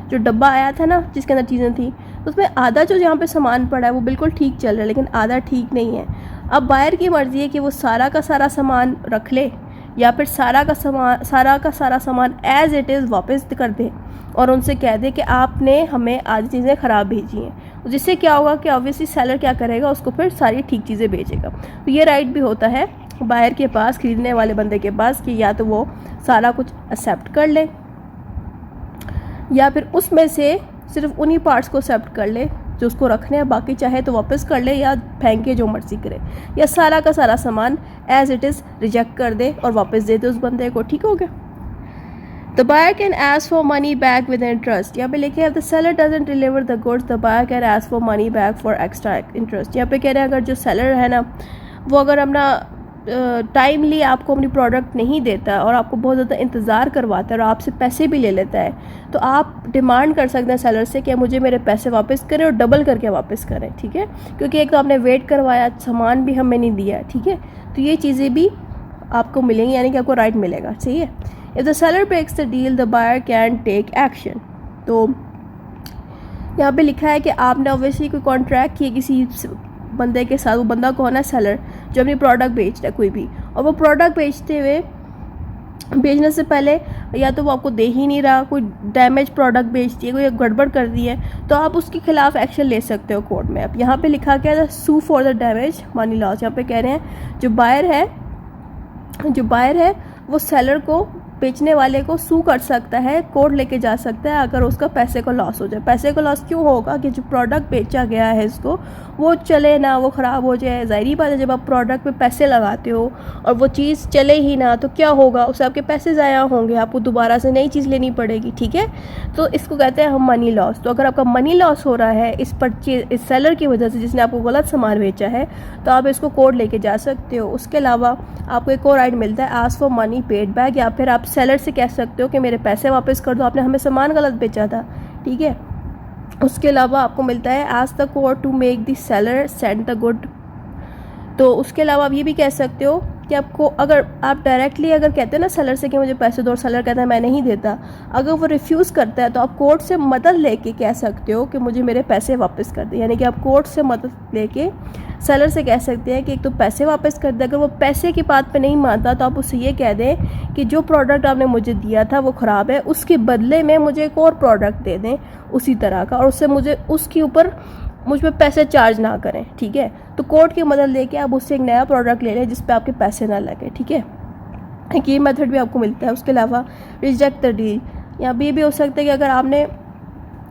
जो डब्बा आया था ना जिसके अंदर चीज़ें थी, तो उसमें आधा जो यहाँ पे सामान पड़ा है वो बिल्कुल ठीक चल रहा है, लेकिन आधा ठीक नहीं है। अब बायर की मर्ज़ी है कि वो सारा का सारा सामान रख ले या फिर सारा का सारा सामान एज़ इट इज़ वापस कर दे और उनसे कह दे कि आपने हमें आधी चीज़ें ख़राब भेजी हैं, जिससे क्या होगा कि ऑब्वियसली सेलर क्या करेगा, उसको फिर सारी ठीक चीज़ें भेजेगा। तो ये राइट भी होता है बायर के पास, खरीदने वाले बंदे के पास, कि या तो वो सारा कुछ एक्सेप्ट कर ले या फिर उसमें से सिर्फ उन्हीं पार्ट्स को एक्सेप्ट कर ले जो उसको रखने हैं, बाकी चाहे तो वापस कर ले या फेंक के जो मर्जी करे, या सारा का सारा सामान एज इट इज़ रिजेक्ट कर दे और वापस दे दे उस बंदे को, ठीक हो गया। The buyer can ask for money back with interest, यहाँ पे लिखे the seller doesn't deliver the goods, the buyer can ask for money back for extra interest. यहाँ पे कह रहे हैं अगर जो सेलर है ना वो अगर अपना टाइमली आपको अपनी प्रोडक्ट नहीं देता और आपको बहुत ज़्यादा इंतज़ार करवाता है और आपसे पैसे भी ले लेता है, तो आप डिमांड कर सकते हैं सेलर से कि मुझे मेरे पैसे वापस करें और डबल करके वापस करें, ठीक है, क्योंकि एक तो आपने वेट करवाया, सामान भी हमें नहीं दिया, ठीक है, तो ये चीज़ें भी आपको मिलेंगी, यानी कि आपको राइट मिलेगा, सही है। If the seller breaks the deal the buyer can take action. तो यहाँ पे लिखा है कि आपने ऑब्वियसली कोई कॉन्ट्रैक्ट किया किसी बंदे के साथ, वो बंदा कौन है, सेलर, जो अपनी प्रोडक्ट बेच रहा है कोई भी, और वो प्रोडक्ट बेचने से पहले या तो वो आपको दे ही नहीं रहा, कोई डैमेज प्रोडक्ट बेचती है, कोई गड़बड़ कर दी है, तो आप उसके खिलाफ एक्शन ले सकते हो कोर्ट में। अब यहाँ पे लिखा क्या है, sue for the damage money loss. यहाँ पे कह रहे हैं जो बायर है वो सेलर को, बेचने वाले को सू कर सकता है, कोर्ट लेके जा सकता है अगर उसका पैसे का लॉस हो जाए। पैसे का लॉस क्यों होगा कि जो प्रोडक्ट बेचा गया है इसको वो चले ना, वो ख़राब हो जाए। ज़ाहिर बात है जब आप प्रोडक्ट पे पैसे लगाते हो और वो चीज़ चले ही ना तो क्या होगा, उससे आपके पैसे ज़ाया होंगे, आपको दोबारा से नई चीज़ लेनी पड़ेगी, ठीक है। तो इसको कहते हैं हम मनी लॉस। तो अगर आपका मनी लॉस हो रहा है इस सेलर की वजह से जिसने आपको गलत सामान बेचा है, तो आप इसको कोर्ट लेके जा सकते हो। उसके अलावा आपको एक और राइट मिलता है, ask for money paid back, या फिर आप सेलर से कह सकते हो कि मेरे पैसे वापस कर दो, आपने हमें सामान गलत बेचा था, ठीक है। उसके अलावा आपको मिलता है ask the court to make the seller send the good. तो उसके अलावा आप ये भी कह सकते हो कि आपको, अगर आप डायरेक्टली अगर कहते हैं ना सेलर से कि मुझे पैसे दो और सेलर कहता है मैं नहीं देता, अगर वो रिफ्यूज़ करता है तो आप कोर्ट से मदद लेके कह सकते हो कि मुझे मेरे पैसे वापस कर दे। यानी कि आप कोर्ट से मदद लेके सेलर से कह सकते हैं कि एक तो पैसे वापस कर दे। अगर वो पैसे की बात पे नहीं मानता तो आप उससे ये कह दें कि जो प्रोडक्ट आपने मुझे दिया था वो ख़राब है, उसके बदले में मुझे एक और प्रोडक्ट दे दें उसी तरह का, और उससे मुझे उसके ऊपर मुझ पर पैसे चार्ज ना करें, ठीक है। तो कोर्ट की मदद लेके आप उससे एक नया प्रोडक्ट ले लें जिस पे आपके पैसे ना लगे, ठीक है। ये मेथड भी आपको मिलता है। उसके अलावा रिजेक्ट द डील, यहाँ भी हो सकता है कि अगर आपने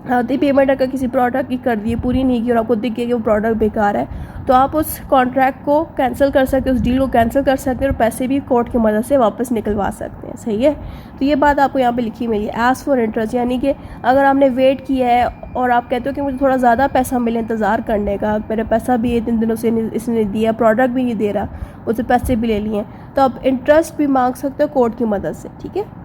आधी पेमेंट अगर किसी प्रोडक्ट की कर दी है, पूरी नहीं की, और आपको दिख गया कि वो प्रोडक्ट बेकार है, तो आप उस कॉन्ट्रैक्ट को कैंसिल कर सकते हो, उस डील को कैंसिल कर सकते हो और पैसे भी कोर्ट की मदद से वापस निकलवा सकते हैं, सही है। तो ये बात आपको यहाँ पे लिखी मिली है। आस्क फॉर इंटरेस्ट, यानी कि अगर आपने वेट किया है और आप कहते हो कि मुझे थोड़ा ज़्यादा पैसा मिले इंतज़ार करने का, मेरा पैसा भी 3 दिनों से इसने दिया, प्रोडक्ट भी नहीं दे रहा, उससे पैसे भी ले लिए, तो आप इंटरेस्ट भी मांग सकते हो कोर्ट की मदद से, ठीक है।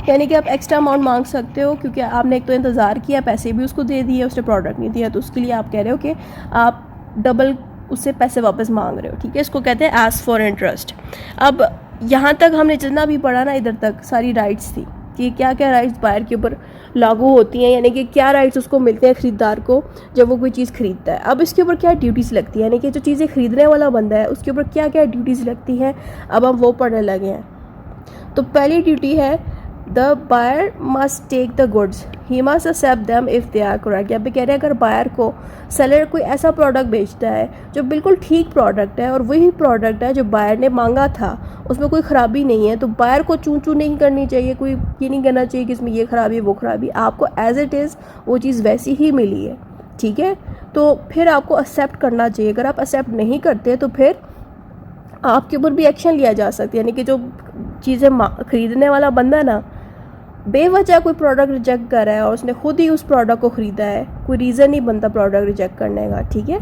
यानी कि आप एक्स्ट्रा अमाउंट मांग सकते हो क्योंकि आपने एक तो इंतज़ार किया, पैसे भी उसको दे दिए, उसने प्रोडक्ट नहीं दिया, तो उसके लिए आप कह रहे हो कि आप डबल उससे पैसे वापस मांग रहे हो, ठीक है। इसको कहते हैं एज फॉर इंटरेस्ट। अब यहाँ तक हमने जितना भी पढ़ा ना, इधर तक सारी राइट्स थी कि क्या क्या राइट्स बायर के ऊपर लागू होती हैं, यानी कि क्या राइट्स उसको मिलते हैं खरीदार को जब वो कोई चीज़ खरीदता है। अब इसके ऊपर क्या ड्यूटीज़ लगती है, यानी कि जो चीज़ें खरीदने वाला बंदा है उसके ऊपर क्या क्या ड्यूटीज़ लगती हैं, अब हम वो पढ़ने लगे हैं। तो पहली ड्यूटी है the buyer must take the goods, he must accept them if they are correct. यहाँ पे कह रहे हैं अगर बायर को सेलर कोई ऐसा प्रोडक्ट बेचता है जो बिल्कुल ठीक प्रोडक्ट है और वही प्रोडक्ट है जो बायर ने मांगा था, उसमें कोई ख़राबी नहीं है, तो बायर को चूँ चूँ नहीं करनी चाहिए, कोई ये नहीं कहना चाहिए कि इसमें ये ख़राबी वो ख़राबी, आपको एज इट इज़ वो चीज़ वैसी ही मिली है, ठीक है। तो फिर आपको एक्सेप्ट करना चाहिए। अगर आप एक्सेप्ट नहीं करते तो फिर आपके ऊपर भी एक्शन लिया जा सकता है, यानी कि जो चीज़ें खरीदने वाला बंदा है ना, बेवजह कोई प्रोडक्ट रिजेक्ट कर रहा है और उसने खुद ही उस प्रोडक्ट को ख़रीदा है, कोई रीज़न नहीं बनता प्रोडक्ट रिजेक्ट करने का, ठीक है।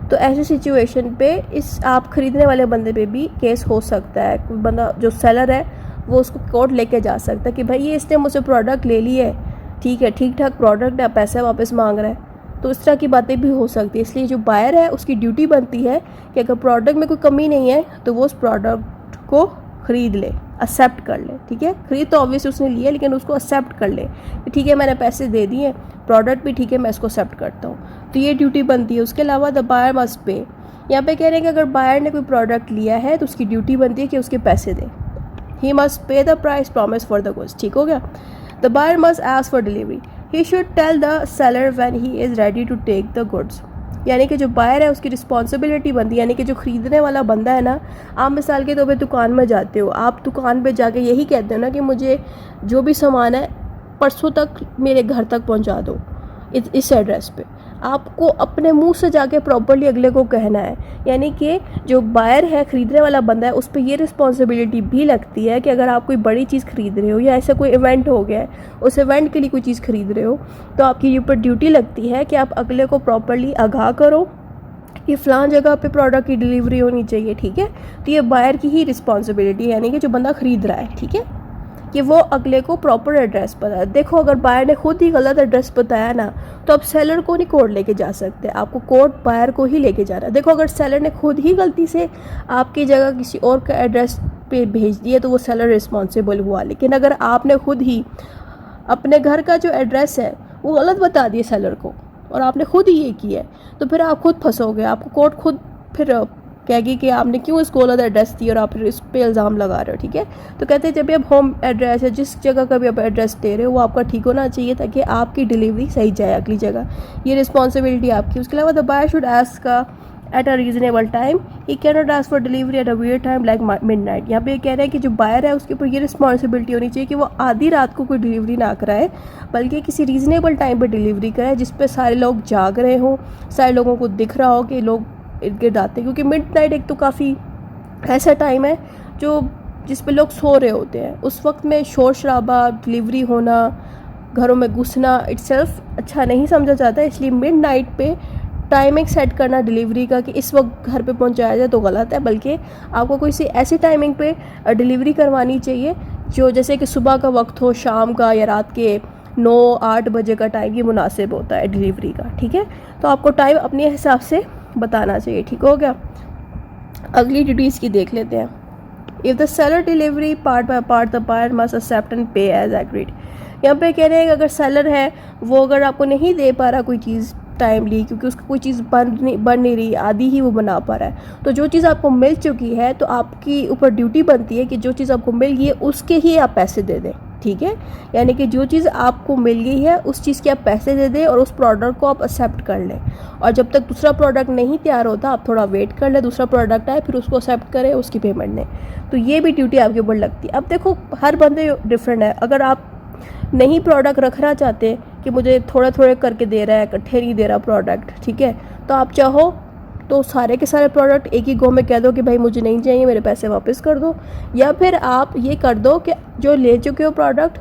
तो ऐसी सिचुएशन पे इस आप ख़रीदने वाले बंदे पे भी केस हो सकता है। कोई बंदा जो सेलर है वो उसको कोर्ट लेके जा सकता है कि भाई ये इसने मुझसे प्रोडक्ट ले ली है, ठीक है, ठीक ठाक प्रोडक्ट है, पैसे वापस मांग रहा है, तो इस तरह की बातें भी हो सकती है। इसलिए जो बायर है उसकी ड्यूटी बनती है कि अगर प्रोडक्ट में कोई कमी नहीं है तो वो उस प्रोडक्ट को ख़रीद ले, एक्सेप्ट कर ले, ठीक है। खरीद तो ऑब्वियसली उसने लिया, लेकिन उसको एक्सेप्ट कर ले कि ठीक है मैंने पैसे दे दिए, प्रोडक्ट भी ठीक है, मैं इसको एक्सेप्ट करता हूँ, तो ये ड्यूटी बनती है। उसके अलावा द बायर मस्ट पे, यहाँ पे कह रहे हैं कि अगर बायर ने कोई प्रोडक्ट लिया है तो उसकी ड्यूटी बनती है कि उसके पैसे दे, he must pay the price promise for the goods, ठीक हो गया। The buyer must ask for delivery, he should tell the seller when he is ready to take the goods, यानी कि जो बायर है उसकी रिस्पॉन्सिबिलिटी बनती है, यानी कि जो ख़रीदने वाला बंदा है ना, आप मिसाल के तौर पे दुकान में जाते हो, आप दुकान पे जाके यही कहते हो ना कि मुझे जो भी सामान है परसों तक मेरे घर तक पहुंचा दो इस एड्रेस पे, आपको अपने मुंह से जाके प्रॉपर्ली अगले को कहना है। यानी कि जो बायर है, ख़रीदने वाला बंदा है, उस पर ये रिस्पॉन्सिबिलिटी भी लगती है कि अगर आप कोई बड़ी चीज़ खरीद रहे हो या ऐसा कोई इवेंट हो गया है, उस इवेंट के लिए कोई चीज़ खरीद रहे हो, तो आपकी ऊपर ड्यूटी लगती है कि आप अगले को प्रॉपर्ली आगाह करो कि फ़लाँ जगह पे प्रोडक्ट की डिलीवरी होनी चाहिए, ठीक है। तो ये बायर की ही रिस्पॉन्सिबिलिटी है, यानी कि जो बंदा ख़रीद रहा है, ठीक है, कि वो अगले को प्रॉपर एड्रेस बताए। देखो अगर बायर ने खुद ही गलत एड्रेस बताया ना, तो आप सेलर को नहीं कोर्ट लेके जा सकते, आपको कोर्ट बायर को ही लेके जाना है। देखो अगर सेलर ने खुद ही गलती से आपकी जगह किसी और का एड्रेस पे भेज दिया तो वो सेलर रिस्पॉन्सिबल हुआ, लेकिन अगर आपने खुद ही अपने घर का जो एड्रेस है वो गलत बता दिया सेलर को और आपने खुद ही ये किया है, तो फिर आप खुद फंसोगे, आपको कोर्ट खुद फिर कहेगी कि आपने क्यों इसको गलत एड्रेस दी और आप फिर इस पे इल्ज़ाम लगा रहे हो, ठीक है। तो कहते हैं जब भी आप होम एड्रेस है, जिस जगह का भी आप एड्रेस दे रहे हो वो आपका ठीक होना चाहिए ताकि आपकी डिलीवरी सही जाए अगली जगह, ये रिस्पॉन्सिबिलिटी आपकी। उसके अलावा the buyer should ask at a reasonable time, he can not ask for delivery at a weird time like midnight. यहाँ पे कह रहे हैं कि जो बायर है उसके ऊपर ये रिस्पॉन्सिबिलिटी होनी चाहिए कि वो आधी रात को कोई डिलीवरी ना कराए, बल्कि किसी रीज़नेबल टाइम पर डिलीवरी कराए जिस पर सारे लोग जाग रहे हों, सारे लोगों को दिख रहा हो कि लोग इर्द गिर्द आते हैं, क्योंकि मिडनाइट एक तो काफ़ी ऐसा टाइम है जो जिस पे लोग सो रहे होते हैं, उस वक्त में शोर शराबा, डिलीवरी होना, घरों में घुसना इट्सेल्फ अच्छा नहीं समझा जाता है। इसलिए मिडनाइट पे टाइमिंग सेट करना डिलीवरी का कि इस वक्त घर पे पहुंचाया जाए तो गलत है, बल्कि आपको कोई सी ऐसी टाइमिंग पे डिलीवरी करवानी चाहिए जो जैसे कि सुबह का वक्त हो, शाम का या रात के 9-8 बजे का टाइम ये मुनासिब होता है डिलीवरी का, ठीक है। तो आपको टाइम अपने हिसाब से बताना चाहिए, ठीक हो गया। अगली ड्यूटीज़ की देख लेते हैं। If the seller delivery part by part the buyer must accept and pay as agreed. यहाँ पे कह रहे हैं कि अगर सेलर है वो अगर आपको नहीं दे पा रहा कोई चीज़ टाइमली, क्योंकि उसको कोई चीज़ बन नहीं रही, आधी ही वो बना पा रहा है, तो जो चीज़ आपको मिल चुकी है तो आपकी ऊपर ड्यूटी बनती है कि जो चीज़ आपको मिल गई है उसके ही आप पैसे दे दें, ठीक है। यानी कि जो चीज़ आपको मिल गई है उस चीज़ के आप पैसे दे दें और उस प्रोडक्ट को आप एक्सेप्ट कर लें, और जब तक दूसरा प्रोडक्ट नहीं तैयार होता आप थोड़ा वेट कर लें, दूसरा प्रोडक्ट आए फिर उसको एक्सेप्ट करें, उसकी पेमेंट दें। तो ये भी ड्यूटी आपके ऊपर लगती है। अब देखो हर बंदे डिफरेंट है, अगर आप नहीं प्रोडक्ट रखना चाहते कि मुझे थोड़ा थोड़ा करके दे रहा है, इकट्ठे नहीं दे रहा प्रोडक्ट, ठीक है, तो आप चाहो तो सारे के सारे प्रोडक्ट एक ही गो में कह दो कि भाई मुझे नहीं चाहिए, मेरे पैसे वापस कर दो, या फिर आप ये कर दो कि जो ले चुके हो प्रोडक्ट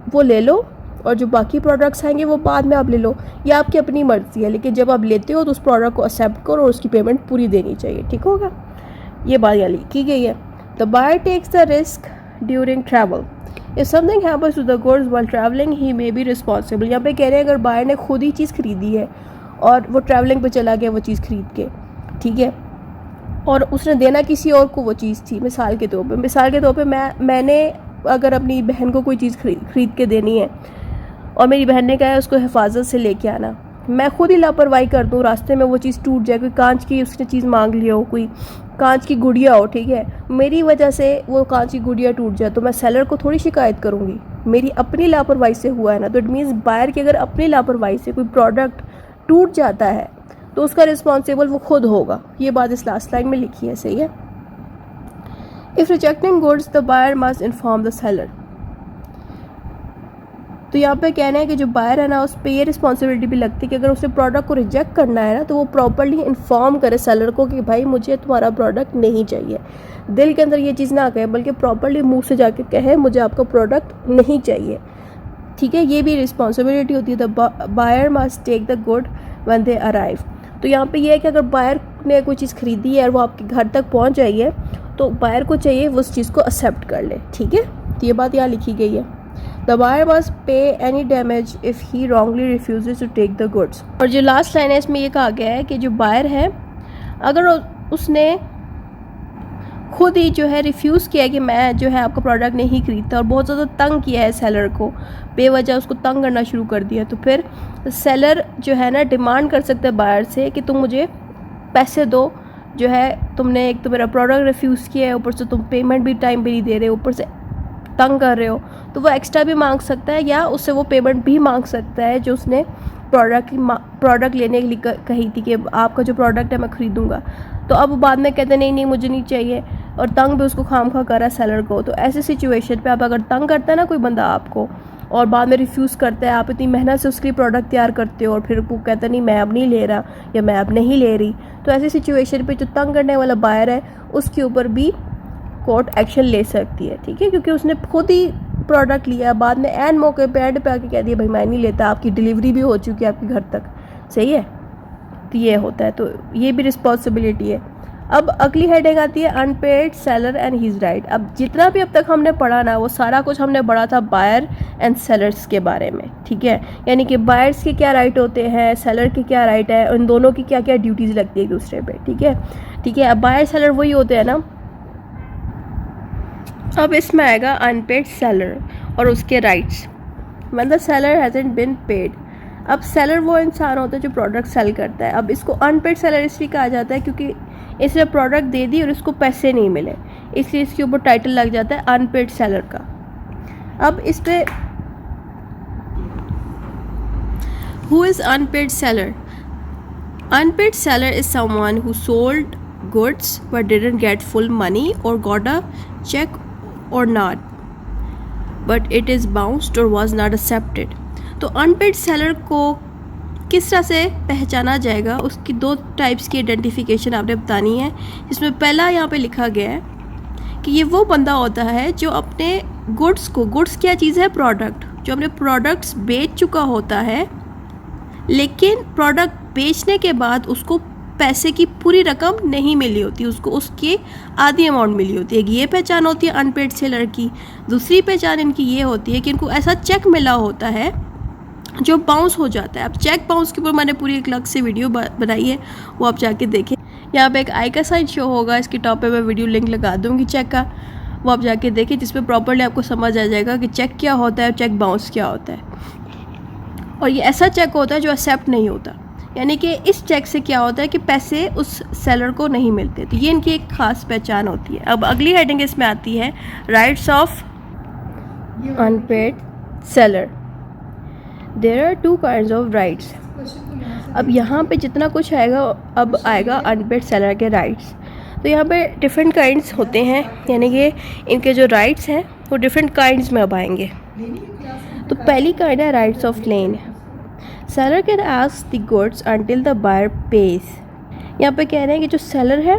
वो ले लो और जो बाकी प्रोडक्ट्स आएंगे वो बाद में आप ले लो, या आपकी अपनी मर्ज़ी है, लेकिन जब आप लेते हो तो उस प्रोडक्ट को एक्सेप्ट करो और उसकी पेमेंट पूरी देनी चाहिए, ठीक होगा। ये बात यहाँ की गई है। The buyer takes the risk during travel, if something happens to the goods while travelling he may be responsible. यहाँ पे कह रहे हैं अगर बायर ने खुद ही चीज़ खरीदी है और वो ट्रैवलिंग पे चला गया वो चीज़ खरीद के, ठीक है, और उसने देना किसी और को वो चीज़ थी। मिसाल के तौर पे मैंने अगर अपनी बहन को कोई चीज़ खरीद के देनी है और मेरी बहन ने कहा है उसको हिफाजत से लेके आना, मैं खुद ही लापरवाही कर दूँ, रास्ते में वो चीज़ टूट जाए, कोई कांच की उसने चीज़ मांग ली हो, कोई कांच की गुड़िया हो, ठीक है, मेरी वजह से वो कांच की गुड़िया टूट जाए, तो मैं सेलर को थोड़ी शिकायत करूँगी, मेरी अपनी लापरवाही से हुआ है ना। तो इट मीन्स बायर की अगर अपनी लापरवाही से कोई प्रोडक्ट टूट जाता है तो उसका रिस्पॉन्सिबल वो खुद होगा। ये बात इस लास्ट लाइन में लिखी है, सही है। If rejecting goods the buyer must inform the seller. तो यहाँ पे कहना है कि जो बायर है ना, उस पर ये रिस्पॉन्सिबिलिटी भी लगती है कि अगर उसे प्रोडक्ट को रिजेक्ट करना है ना, तो वो प्रॉपर्ली इन्फॉर्म करे सेलर को कि भाई मुझे तुम्हारा प्रोडक्ट नहीं चाहिए। दिल के अंदर ये चीज़ ना कहे, बल्कि प्रॉपर्ली मुंह से जाके कहे मुझे आपका प्रोडक्ट नहीं चाहिए, ठीक है। ये भी रिस्पॉन्सिबिलिटी होती है। The buyer must take the good when they arrive. तो यहाँ पे ये है कि अगर बायर ने कोई चीज़ खरीदी है और वो आपके घर तक पहुँच जाई है, तो बायर को चाहिए वो उस चीज़ को एक्सेप्ट कर ले, ठीक है। तो ये बात यहाँ लिखी गई है। The buyer must pay any damage if he wrongly refuses to take the goods. और जो लास्ट लाइन है इसमें ये कहा गया है कि जो बायर है, अगर उसने खुद ही जो है रिफ्यूज़ किया कि मैं जो है आपका प्रोडक्ट नहीं खरीदता, और बहुत ज़्यादा तंग किया है सेलर को, बेवजह उसको तंग करना शुरू कर दिया, तो फिर सेलर जो है ना डिमांड कर सकता है बायर से कि तुम मुझे पैसे दो, जो है तुमने एक तो मेरा प्रोडक्ट रिफ्यूज़ किया है, ऊपर से तुम पेमेंट भी टाइम पे नहीं दे रहे, ऊपर से तंग कर रहे हो, तो वो एक्स्ट्रा भी मांग सकता है, या उससे वो पेमेंट भी मांग सकता है जो उसने प्रोडक्ट लेने के लिए कही थी कि आपका जो प्रोडक्ट है मैं ख़रीदूँगा। तो अब बाद में कहते नहीं नहीं मुझे नहीं चाहिए, और तंग भी उसको खामखा कर रहा है सेलर को। तो ऐसे सिचुएशन पे आप अगर तंग करते हैं ना कोई बंदा आपको, और बाद में रिफ्यूज़ करता है, आप इतनी मेहनत से उसके लिए प्रोडक्ट तैयार करते हो और फिर वो कहता नहीं मैं अब नहीं ले रहा या मैं अब नहीं ले रही, तो ऐसी सिचुएशन पे जो तंग करने वाला बायर है उसके ऊपर भी कोर्ट एक्शन ले सकती है, ठीक है, क्योंकि उसने खुद ही प्रोडक्ट लिया, बाद में एंड मौके पे एंड पे आके कह दिया भाई मैं नहीं लेता, आपकी डिलीवरी भी हो चुकी है आपके घर तक, सही है। तो ये होता है, तो ये भी रिस्पॉन्सिबिलिटी है। अब अगली हेडिंग आती है unpaid seller and his right. अब जितना भी अब तक हमने पढ़ा ना, वो सारा कुछ हमने पढ़ा था बायर एंड सेलर्स के बारे में, ठीक है, यानी कि बायर्स के क्या राइट होते हैं, सेलर के क्या राइट है, उन दोनों की क्या क्या ड्यूटीज़ लगती है एक दूसरे पे, ठीक है, ठीक है। अब बायर सेलर वही होते हैं ना। अब इसमें आएगा अनपेड सेलर और उसके rights. When the seller hasn't been paid. अब सेलर वो इंसान होता है जो प्रोडक्ट सेल करता है। अब इसको अनपेड सेलर इसलिए कहा जाता है क्योंकि इसने प्रोडक्ट दे दी और इसको पैसे नहीं मिले, इसलिए इसके ऊपर टाइटल लग जाता है अनपेड सेलर का। अब इस पे who is unpaid seller? Unpaid seller is someone who sold goods but didn't get full money or got a check or not but it is bounced or was not accepted। तो unpaid seller को किस तरह से पहचाना जाएगा, उसकी दो types की आइडेंटिफिकेशन आपने बतानी है। जिसमें पहला यहाँ पे लिखा गया है कि ये वो बंदा होता है जो अपने गुड्स क्या चीज़ है, प्रोडक्ट, जो अपने प्रोडक्ट्स बेच चुका होता है, लेकिन प्रोडक्ट बेचने के बाद उसको पैसे की पूरी रकम नहीं मिली होती, उसको उसकी आधी अमाउंट मिली होती है। ये पहचान होती है अनपेड सेलर की। दूसरी पहचान इनकी ये होती है कि इनको ऐसा चेक मिला होता है जो बाउंस हो जाता है। अब चेक बाउंस के ऊपर मैंने पूरी एक अलग से वीडियो बनाई है, वो आप जाके देखें। यहाँ पे एक आई का साइन शो होगा, इसके टॉप पे मैं वीडियो लिंक लगा दूँगी चेक का, वो आप जाके देखें, जिसमें प्रॉपर्ली आपको समझ आ जाएगा कि चेक क्या होता है और चेक बाउंस क्या होता है। और ये ऐसा चेक होता है जो एक्सेप्ट नहीं होता, यानी कि इस चेक से क्या होता है कि पैसे उस सेलर को नहीं मिलते। तो ये इनकी एक ख़ास पहचान होती है। अब अगली हेडिंग इसमें आती है rights of unpaid seller. There are two kinds of rights. अब यहाँ पे जितना कुछ आएगा, अब आएगा अनपेड सेलर के राइट्स। तो यहाँ पे डिफरेंट काइंड्स होते हैं, यानी कि इनके जो राइट्स हैं वो डिफरेंट काइंड्स में अब आएंगे। तो पहली काइंड है rights of lien. Seller can ask the goods until the buyer pays. यहाँ पे कह रहे हैं कि जो सेलर है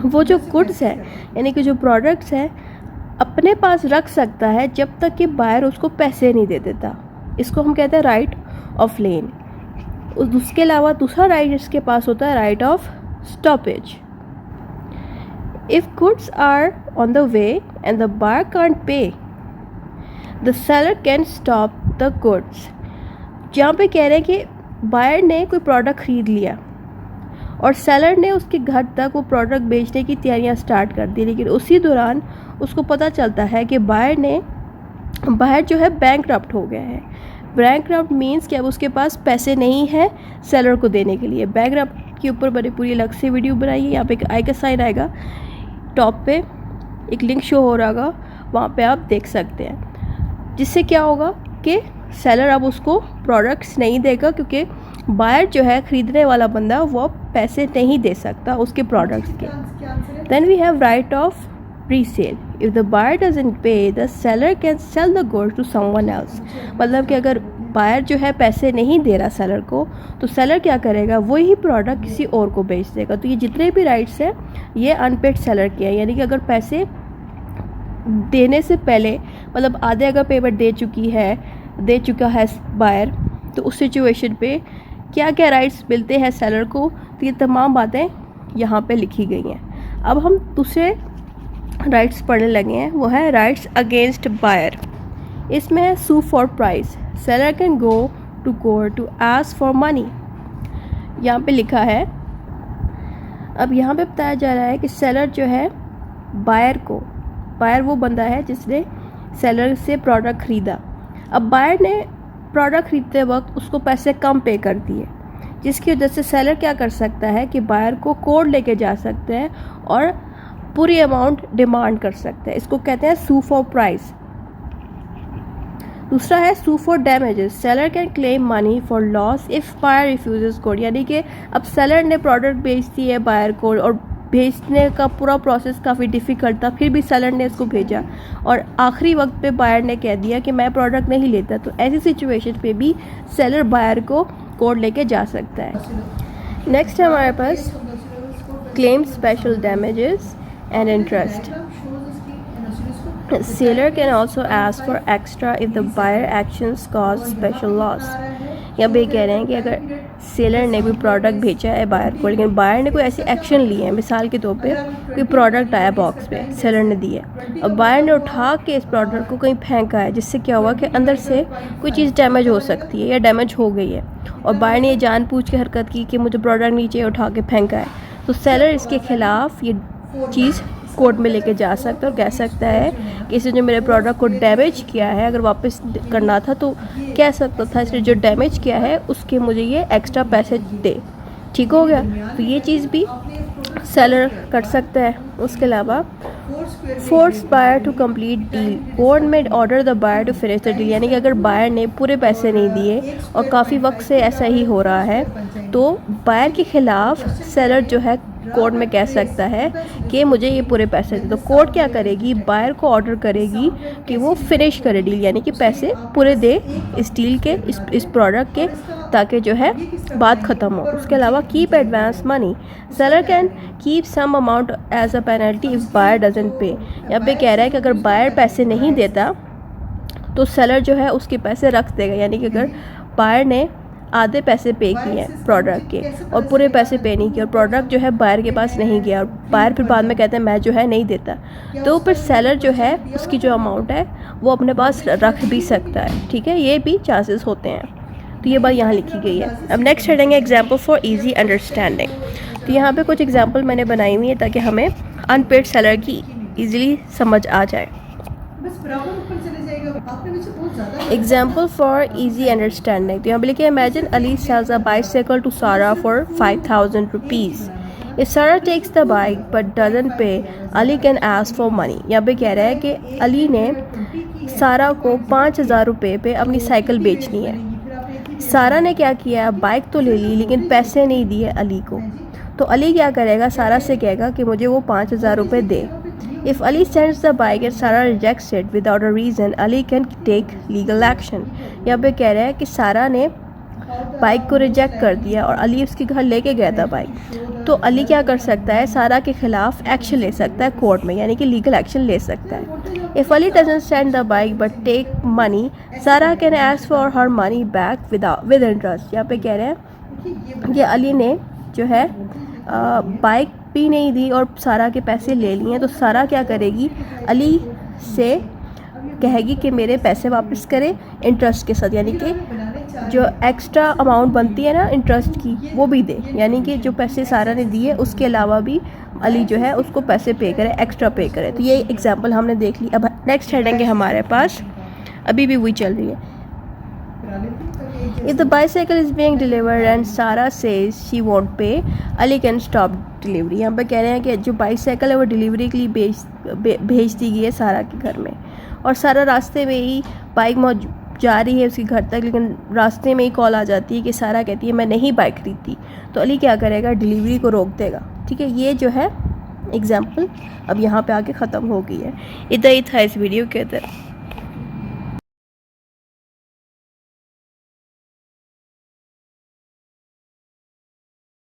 वो जो गुड्स है, यानी कि जो प्रोडक्ट्स हैं, अपने पास रख सकता है जब तक कि बायर उसको पैसे नहीं दे देता। इसको हम कहते हैं राइट ऑफ लेन। उसके अलावा दूसरा राइट इसके पास होता है right of stoppage. If goods are on the way and the buyer can't pay, the seller can stop the goods. जहाँ पे कह रहे हैं कि बायर ने कोई प्रोडक्ट ख़रीद लिया और सेलर ने उसके घर तक वो प्रोडक्ट बेचने की तैयारियां स्टार्ट कर दी, लेकिन उसी दौरान उसको पता चलता है कि बायर जो है बैंकरप्ट हो गया है। बैंकरप्ट मीन्स कि अब उसके पास पैसे नहीं है सेलर को देने के लिए। बैंकरप्ट के ऊपर मैंने पूरी अलग से वीडियो बनाई है, यहाँ पे एक आई का साइन आएगा, टॉप पे एक लिंक शो हो रहा होगा, वहाँ पे आप देख सकते हैं। जिससे क्या होगा कि सेलर अब उसको प्रोडक्ट्स नहीं देगा, क्योंकि बायर जो है ख़रीदने वाला बंदा वो पैसे नहीं दे सकता उसके प्रोडक्ट्स के। Then we have right of resale. If the buyer doesn't pay the seller can sell the goods to someone else. मतलब कि अगर बायर जो है पैसे नहीं दे रहा सेलर को, तो सेलर क्या करेगा, वही प्रोडक्ट किसी और को बेच देगा। तो ये जितने भी राइट्स हैं ये अनपेड सेलर के हैं, यानी कि अगर पैसे देने से पहले, मतलब आधे अगर पेमेंट दे चुका है बायर, तो उस सिचुएशन पे क्या क्या राइट्स मिलते हैं सेलर को, तो ये तमाम बातें यहाँ पे लिखी गई हैं। अब हम दूसरे राइट्स पढ़ने लगे हैं, वो है राइट्स अगेंस्ट बायर। इसमें है sue for price. Seller can go to court to ask for money. यहाँ पे लिखा है, अब यहाँ पे बताया जा रहा है कि सेलर जो है बायर वो बंदा है जिसने सेलर से प्रोडक्ट ख़रीदा। अब बायर ने प्रोडक्ट ख़रीदते वक्त उसको पैसे कम पे कर दिए, जिसकी वजह से सेलर क्या कर सकता है कि बायर को कोर्ट लेके जा सकते हैं और पूरी अमाउंट डिमांड कर सकते हैं। इसको कहते हैं सू फॉर प्राइस। दूसरा है sue for damages. Seller can claim money for loss if buyer refuses code. यानी कि अब सेलर ने प्रोडक्ट बेच दी है बायर को, और भेजने का पूरा प्रोसेस काफ़ी डिफ़िकल्ट था, फिर भी सेलर ने इसको भेजा और आखिरी वक्त पे बायर ने कह दिया कि मैं प्रोडक्ट नहीं लेता, तो ऐसी सिचुएशन पे भी सेलर बायर को कोर्ट लेके जा सकता है। नेक्स्ट है हमारे पास claim special damages and interest. Seller can also ask for extra if the buyer actions cause special loss. यहाँ पे कह रहे हैं कि अगर सेलर ने कोई प्रोडक्ट भेजा है बायर को, लेकिन बायर ने कोई ऐसी एक्शन ली है, मिसाल के तौर पे कोई प्रोडक्ट आया बॉक्स पे, सेलर ने दिया, और बायर ने उठा के इस प्रोडक्ट को कहीं फेंका है, जिससे क्या हुआ कि अंदर से कोई चीज़ डैमेज हो सकती है या डैमेज हो गई है, और बायर ने ये जानबूझ के हरकत की कि मुझे प्रोडक्ट नीचे उठा के फेंका है, तो सेलर इसके ख़िलाफ़ ये चीज़ कोर्ट में लेके जा सकता है और कह सकता है कि इसने जो मेरे प्रोडक्ट को डैमेज किया है, अगर वापस करना था तो कह सकता था इसने जो डैमेज किया है उसके मुझे ये एक्स्ट्रा पैसे दे। ठीक हो गया, तो ये चीज़ भी सेलर कर सकता है। उसके अलावा force buyer to complete deal. Court में order the buyer to finish the deal. यानी कि अगर बायर ने पूरे पैसे नहीं दिए और काफ़ी वक्त से ऐसा ही हो रहा है, तो बायर के ख़िलाफ़ सेलर जो है कोर्ट में कह सकता है कि मुझे ये पूरे पैसे दे। तो कोर्ट क्या करेगी, बायर को ऑर्डर करेगी कि वो फिनिश करे डील, यानी कि पैसे पूरे दे इस डील के, इस प्रोडक्ट के, ताकि जो है बात ख़त्म हो। उसके अलावा keep advance money. Seller can keep some amount as a penalty if buyer doesn't pay. यहाँ पे कह रहा है कि अगर बायर पैसे नहीं देता तो सेलर जो है उसके पैसे रख देगा। यानी कि अगर बायर ने आधे पैसे पे किए हैं प्रोडक्ट के और पूरे पैसे पे नहीं किए, और प्रोडक्ट जो है बायर के पास नहीं गया, और बायर फिर बाद में कहते हैं मैं जो है नहीं देता, तो फिर सेलर जो है उसकी जो अमाउंट है वो अपने पास रख भी सकता है। ठीक है, ये भी चांसेस होते हैं। तो ये बात यहाँ लिखी गई है। अब नेक्स्ट हेडिंग है एग्जाम्पल फॉर ईजी अंडरस्टैंडिंग। तो यहाँ पे कुछ एग्जाम्पल मैंने बनाई हुई है ताकि हमें अनपेड सेलर की ईजिली समझ आ जाए। Example for easy understanding. तो यहाँ पे लिखिए, imagine Ali sells a bicycle to Sara for 5000 rupees. If Sara takes the bike but doesn't pay, Ali can ask for money. यहाँ पे कह रहा है कि अली ने सारा को 5000 रुपये पे अपनी साइकिल बेचनी है। सारा ने क्या किया, बाइक तो ले ली लेकिन पैसे नहीं दिए अली को, तो अली क्या करेगा, सारा से कहेगा कि मुझे वो 5000 रुपये दे। If Ali sends the bike and Sarah rejects it without a reason, Ali can take legal action. यहाँ पे कह रहा है कि सारा ने बाइक को रिजेक्ट कर दिया और अली उसके घर लेके गया था बाइक, तो अली क्या कर सकता है, सारा के खिलाफ एक्शन ले सकता है कोर्ट में, यानी कि लीगल एक्शन ले सकता है। If Ali doesn't send the bike but take money, Sarah can ask for her money back with interest. यहाँ पे कह रहे हैं कि अली ने जो है बाइक भी नहीं दी और सारा के पैसे ले लिए, तो सारा क्या करेगी, अली से कहेगी कि मेरे पैसे वापस करें इंटरेस्ट के साथ, यानी कि जो एक्स्ट्रा अमाउंट बनती है ना इंटरेस्ट की वो भी दे, यानी कि जो पैसे सारा ने दिए उसके अलावा भी अली जो है उसको पैसे पे करे, एक्स्ट्रा पे करे। तो ये एग्जांपल हमने देख ली। अब नेक्स्ट हेडिंग है हमारे पास, अभी भी वही चल रही है। If the bicycle is being delivered and Sarah says she won't pay, Ali can stop delivery। यहाँ पे कह रहे हैं कि जो बाइसाइकिल है वो डिलीवरी के लिए भेज दी गई है सारा के घर में, और सारा रास्ते में ही बाइक जा रही है उसके घर तक, लेकिन रास्ते में ही कॉल आ जाती है कि सारा कहती है मैं नहीं बाइक खरीदती। तो अली क्या करेगा, डिलीवरी को रोक देगा। ठीक है, ये जो है एग्जाम्पल अब यहाँ पे आके ख़त्म हो गई है। इतना ही था इस वीडियो के अंदर।